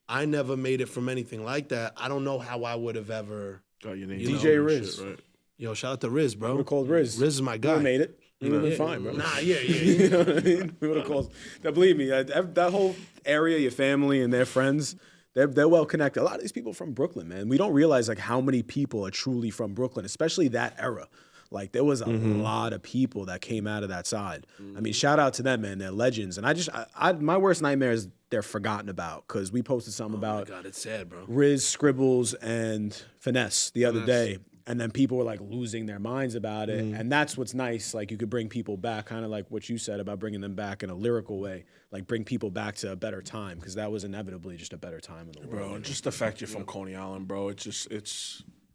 I never made it from anything like that. I don't know how I would have ever. Got your name. DJ Riz. Shit, right? Yo, shout out to Riz, bro. We would have called Riz. Riz is my guy. We made it. We would have been fine, bro. Nah, yeah. You know what I mean? We would have called. Now, believe me, that whole area, your family and their friends, they're well connected. A lot of these people from Brooklyn, man. We don't realize like how many people are truly from Brooklyn, especially that era. Like there was a lot of people that came out of that side. I mean, shout out to them, man. They're legends. And my worst nightmare is they're forgotten about because we posted something about God, it's sad, bro. Riz, Scribbles, and Finesse the other day. And then people were like losing their minds about it. And that's what's nice. Like you could bring people back, kind of like what you said about bringing them back in a lyrical way. Like bring people back to a better time because that was inevitably just a better time in the world. Bro, just the fact you're from Coney Island, bro.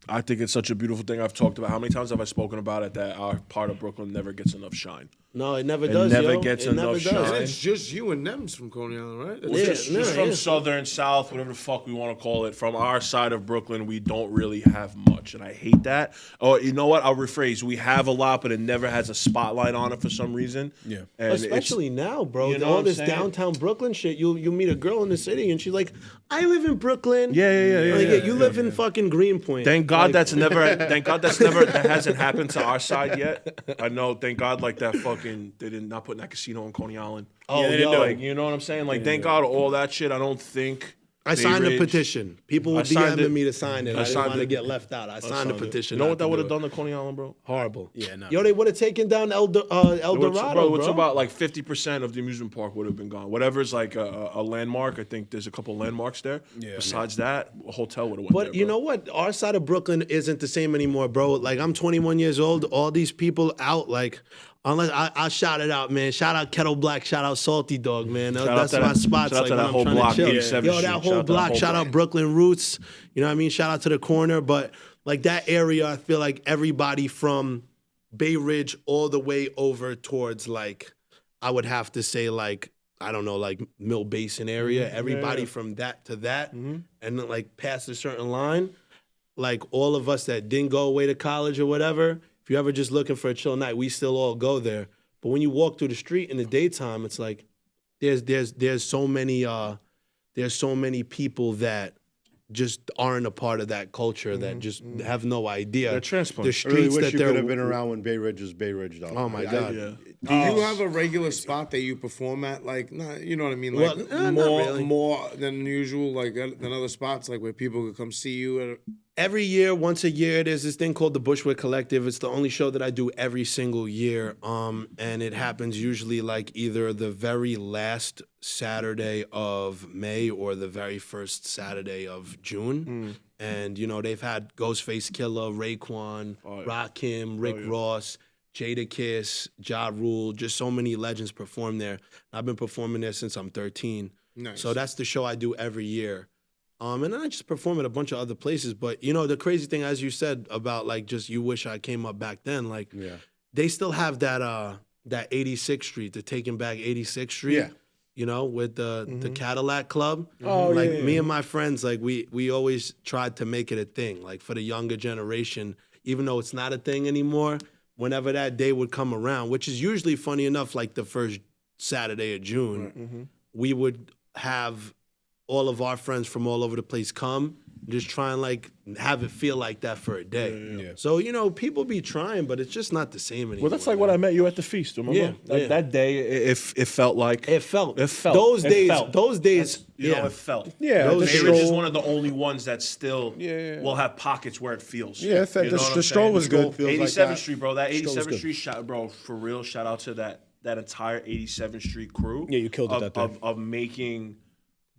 I think it's such a beautiful thing. I've talked about how many times have I spoken about it that our part of Brooklyn never gets enough shine. No, it never does. Never yo. gets it enough never shine. does. It's just you and them's from Coney Island, right? Well, just from Southern, South, whatever the fuck we want to call it. From our side of Brooklyn, we don't really have much, and I hate that. Or you know what? I'll rephrase. We have a lot, but it never has a spotlight on it for some reason. Yeah. And Especially now, bro. you know what All I'm this saying? downtown Brooklyn shit. You meet a girl in the city, and she's like, "I live in Brooklyn." Yeah. Like, you live in fucking Greenpoint. Thank God Like, that hasn't happened to our side yet. I know. Thank God, like that fucking they did not put that casino in Coney Island. Oh, they didn't yo. do Like you know what I'm saying? Like thank God all that shit. I don't think I signed a petition. People were signed DMing it. me to sign it. I didn't signed want to it. get left out. I signed a petition. You know not what that to would do have it. done to Coney Island, bro? Horrible. Yeah, no. Yo, they would have taken down El Dorado, bro. It's about like 50% of the amusement park would have been gone. Whatever's like a landmark. I think there's a couple landmarks there. Yeah. Besides that, a hotel would have went But there, you bro. know what? Our side of Brooklyn isn't the same anymore, bro. Like, I'm 21 years old. All these people out, like, unless I shout it out, man. Shout out Kettle Black. Shout out Salty Dog, man. Shout out That's to my that- spots. shout out Like, to when that I'm whole trying block, to chill. 87th Yo, Street. that Shout whole out to that block. whole Shout block. out Brooklyn Roots. You know what I mean? Shout out to the corner. But, like, that area, I feel like everybody from Bay Ridge all the way over towards, like, I would have to say, like, I don't know, like Mill Basin area. Everybody from that to that. And then, like, past a certain line, like, all of us that didn't go away to college or whatever, if you're ever just looking for a chill night, we still all go there. But when you walk through the street in the daytime, it's like there's so many people that just aren't a part of that culture that just have no idea. They're transplants. The I really streets wish that you they're. could have been around when Bay Ridge was Bay Ridge, though. Oh my God. Yeah. Do you have a regular spot that you perform at? Like, not, you know what I mean? Like Well, not really. more than usual, like than other spots, like where people could come see you. Every year, once a year, there's this thing called the Bushwick Collective. It's the only show that I do every single year. And it happens usually like either the very last Saturday of May or the very first Saturday of June. And, you know, they've had Ghostface Killer, Raekwon, Rakim, Rick Ross, Jadakiss, Ja Rule, just so many legends perform there. I've been performing there since I'm 13. Nice. So that's the show I do every year. And then I just perform at a bunch of other places. But, you know, the crazy thing, as you said, about, like, just you wish I came up back then, like, they still have that 86th Street, the Taking Back 86th Street. Yeah. You know, with the Cadillac Club. Oh, like, yeah. me and my friends, like, we always tried to make it a thing. Like, for the younger generation, even though it's not a thing anymore, whenever that day would come around, which is usually, funny enough, like the first Saturday of June, we would have all of our friends from all over the place come, just try and, like, have it feel like that for a day. Yeah. So, you know, people be trying, but it's just not the same anymore. Well, that's like what I met you at the feast. Remember? Yeah, Like, yeah. that day, it felt like It felt. It felt. Those It days. felt. Those days. You know, yeah. it felt. Yeah, Those the Bay Ridge is stroll- one of the only ones that still Yeah. will have pockets where it feels. Yeah, the You know what I'm stroll saying? was good. Feels like 87th that. Street, bro. That Stroll was 87th good. Street, bro, for real. Shout out to that entire 87th Street crew. Yeah, you killed it that day. Of making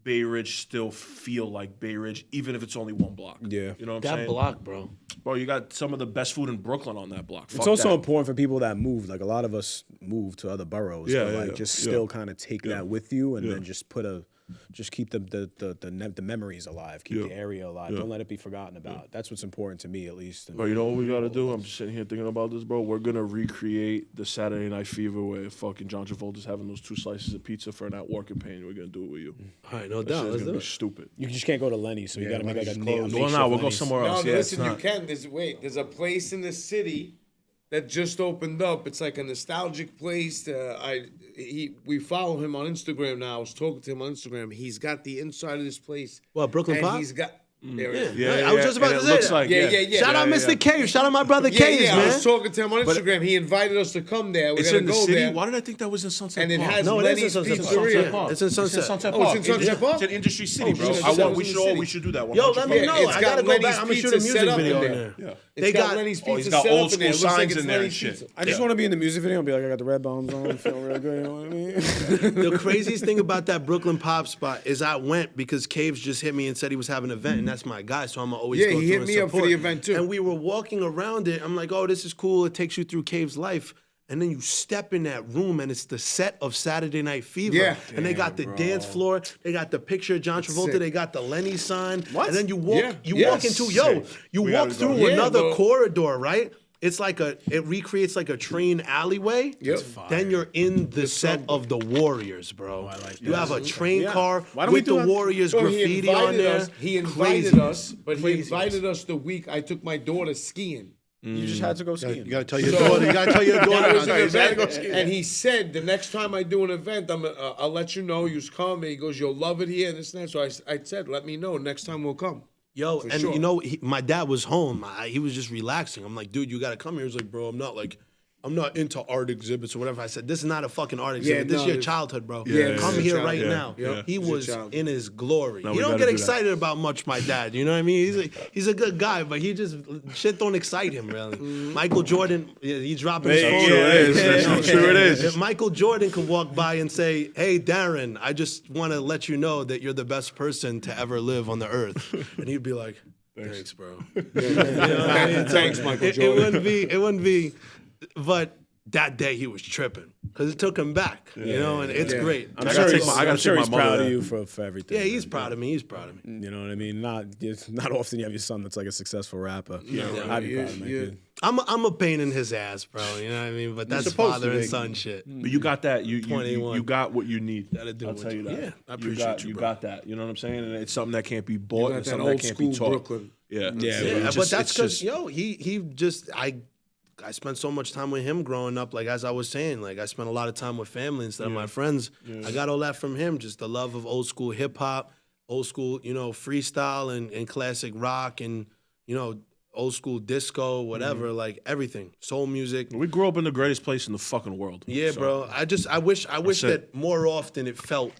Bay Ridge still feel like Bay Ridge, even if it's only one block. Yeah. You know what I'm That saying? block, bro. Bro, you got some of the best food in Brooklyn on that block. It's Fuck also that. important for people that move. Like a lot of us move to other boroughs, Yeah, but yeah, like yeah. just Yeah. still kind of take that with you, and then just put a just keep the memories alive, keep the area alive. Don't let it be forgotten about. That's what's important to me, at least. And, Bro, you know what we gotta do? I'm just sitting here thinking about this, bro. We're gonna recreate the Saturday Night Fever where fucking John Travolta's having those 2 slices of pizza for an at-work campaign. We're gonna do it with you. All right, no That doubt. shit's Let's gonna do be it. stupid. you just can't go to Lenny's, so you got to make like a Well, makeshift no, we'll go Lenny's. somewhere No, else. Yeah, listen, it's you not. can. There's a place in the city that just opened up. It's like a nostalgic place. We follow him on Instagram now. I was talking to him on Instagram. He's got the inside of this place. What, Brooklyn and Pop? he's got. There it is. Yeah, I was just about and to it say looks that. like, Yeah. Shout out Mr. Cave. Shout out my brother Yeah, Caves, I man. was talking to him on Instagram. He invited us to come there. We're It's gonna in the go city. there. Why did I think that was in Sunset And it Park? has No, it is in Lenny's Sunset Park. Pizzeria. Sunset It's in Sunset. Sunset Oh, Park. it's in Sunset Park? It's an industry city, bro. shit, I thought it was We in should the city. we should do that one. Yo, let me Yeah, know. it's I got gotta go Lenny's back. I'm gonna shoot a Pizza music set up video in in there. there. Yeah. It's They got got- Lenny's Oh, Pizza he's got set old up in there. school It looks like signs it's in there and Lenny's shit. Pizza. I just want to be in the music video and be like, I got the red bombs on, feel real good. You know what I mean? The craziest thing about that Brooklyn Pop spot is I went because Caves just hit me and said he was having an event, and that's my guy, so I'm gonna always Yeah, go he through hit and me up for support. the event, too. And we were walking around it. I'm like, oh, this is cool. It takes you through Caves' life. And then you step in that room, and it's the set of Saturday Night Fever. Yeah. And they got the dance floor. They got the picture of John Travolta. sick. They got the Lenny sign. What? And then you walk. Yeah. You Yes. walk into Sick. you We walk gotta go. through Yeah, another bro. corridor, right? It's like it recreates like a train alleyway. Yep. Then you're in the set of the Warriors, bro. I like You that. have a train Yeah. car Why don't we with do the that? Warriors So graffiti on there. He invited Craziness. us, but he invited us the week I took my daughter skiing. You just had to go skiing. You gotta tell your daughter. You gotta tell your That daughter. was an You gotta go event, skiing. and he said the next time I do an event, I'll let you know. You just come, and he goes, "You'll love it here." And this and that. So I said, "Let me know next time we'll come." Yo, For and sure. you know, my dad was home. He was just relaxing. I'm like, dude, you gotta come here. He was like, bro, I'm not into art exhibits or whatever. I said, this is not a fucking art exhibit. This no, is your it's- childhood, bro. Yeah, come it's here your right childhood. now. Yeah. He It's your was childhood. in his glory. No, You we don't gotta get do that. excited about much, my dad. You know what I mean? He's a good guy, but he just shit don't excite him really. Michael Jordan, he's dropping his phone. True it is. That's true it is. If Michael Jordan could walk by and say, "Hey, Darren, I just want to let you know that you're the best person to ever live on the earth," and he'd be like, "Thanks, bro." Thanks, Michael It Jordan. wouldn't be, but that day he was tripping because it took him back, you know, and it's great. I'm I sure gotta he's, take my- I gotta I'm sure take he's my mother proud of there. you for everything. Yeah, he's man. proud of me. He's proud of me. You know what I mean? Not often you have your son that's like a successful rapper. I'd be proud of my kid. I'm a pain in his ass, bro. You know what I mean? But that's supposed father to and be. son shit. But you got that. You 21. got what you need. Gotta do I'll what tell you you- that. yeah, I you appreciate got, you, bro. got that. You know what I'm saying? And it's something that can't be bought. got And that something that old can't be school taught. Brooklyn. Yeah. Yeah, It's but just- that's it's because just- he just I spent so much time with him growing up. Like as I was saying, like I spent a lot of time with family instead of my friends. I got all that from him, just the love of old school hip hop, old school, you know, freestyle and classic rock and, you know, old school disco, whatever, like everything. Soul music. We grew up in the greatest place in the fucking world. Yeah, So, bro. I wish it. that more often it felt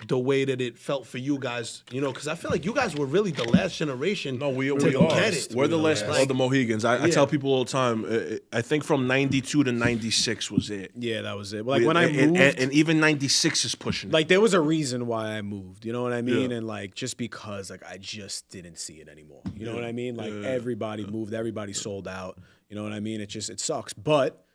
the way that it felt for you guys, you know, because I feel like you guys were really the last generation. No, we to are. get it. We're the last of the Mohegans. I Yeah. tell people all the time. I think from '92 to '96 was it. Yeah, that was it. Like when I and, moved, and even '96 is pushing. like there was a reason why I moved. You know what I mean? Yeah. And like just because like I just didn't see it anymore. You know what I mean? Like everybody moved, everybody sold out. You know what I mean? It sucks, but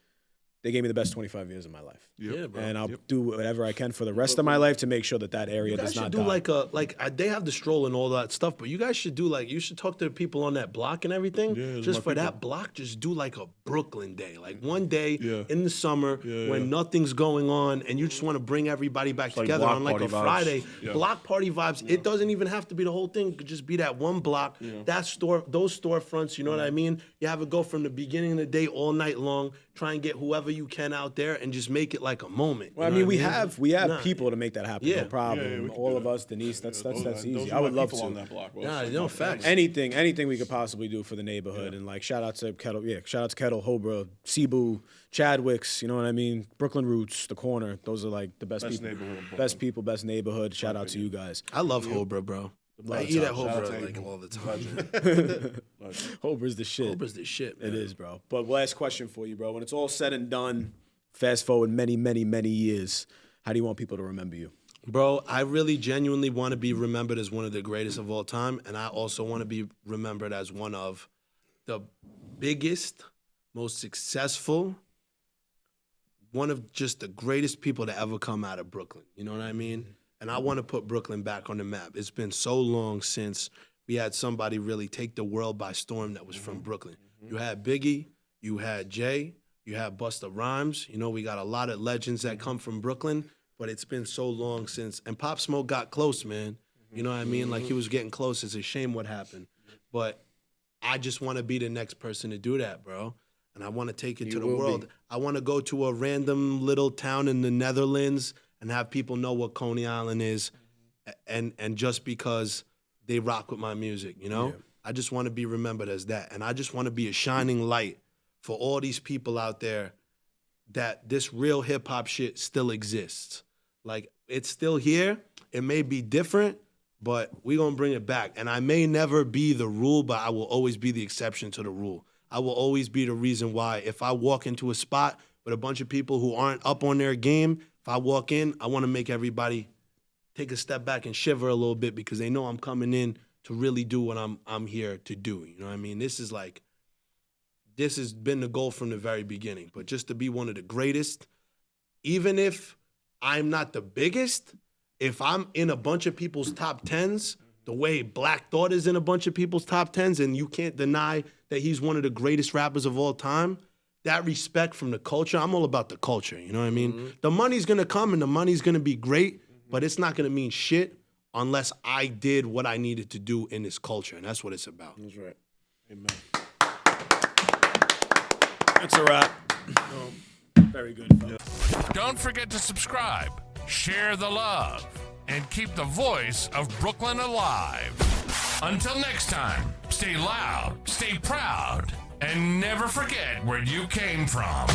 they gave me the best 25 years of my life. Yeah, bro. And I'll do whatever I can for the rest of my life to make sure that area You guys does should not do die. they have the stroll and all that stuff, but you guys should do you should talk to the people on that block and everything. those Just my for people. that block, just do like a Brooklyn day, like one day Yeah. in the summer when nothing's going on, and you just want to bring everybody back like together block on like a party vibes. Friday. Yeah. Block party vibes. It doesn't even have to be the whole thing. It could just be that one block, that store, those storefronts. You know what I mean? You have it go from the beginning of the day all night long. Try and get whoever you can out there and just make it like a moment. Well, I you mean, know we what have Nah. people to make that happen. Yeah. No problem. Yeah, we can All do of that. us, Denise. That's Those easy. are I my would love people to. on that block, bro. Nah, So, no facts. Anything we could possibly do for the neighborhood, and like shout out to Kettle, shout out to Kettle, Hobra, Cebu, Chadwick's, you know what I mean, Brooklyn Roots, the corner. Those are like the best people, neighborhood in Brooklyn. best people, best neighborhood. Shout out to you guys. I love Hobra, bro. I eat at Hobra like all the time. Hobra's the shit. Hobra's the shit, man. It is, bro. But last question for you, bro. When it's all said and done, fast forward many, many, many years, how do you want people to remember you? Bro, I really genuinely want to be remembered as one of the greatest of all time, and I also want to be remembered as one of the biggest, most successful, one of just the greatest people to ever come out of Brooklyn. You know what I mean? And I want to put Brooklyn back on the map. It's been so long since we had somebody really take the world by storm that was from Brooklyn. You had Biggie, you had Jay, you had Busta Rhymes. You know, we got a lot of legends that come from Brooklyn, but it's been so long since. And Pop Smoke got close, man. You know what I mean? Like, he was getting close. It's a shame what happened. But I just want to be the next person to do that, bro. And I want to take it to the world. I want to go to a random little town in the Netherlands and have people know what Coney Island is, and just because they rock with my music, you know? Yeah. I just want to be remembered as that. And I just want to be a shining light for all these people out there that this real hip-hop shit still exists. Like, it's still here. It may be different, but we're going to bring it back. And I may never be the rule, but I will always be the exception to the rule. I will always be the reason why if I walk into a spot with a bunch of people who aren't up on their game, if I walk in, I want to make everybody take a step back and shiver a little bit because they know I'm coming in to really do what I'm here to do. You know what I mean? This has been the goal from the very beginning. But just to be one of the greatest, even if I'm not the biggest, if I'm in a bunch of people's top 10s, the way Black Thought is in a bunch of people's top 10s, and you can't deny that he's one of the greatest rappers of all time, that respect from the culture, I'm all about the culture, you know what I mean? The money's gonna come and the money's gonna be great, but it's not gonna mean shit unless I did what I needed to do in this culture, and that's what it's about. That's right. Amen. That's a wrap. Very good, fellas. Don't forget to subscribe, share the love, and keep the voice of Brooklyn alive. Until next time, stay loud, stay proud, and never forget where you came from.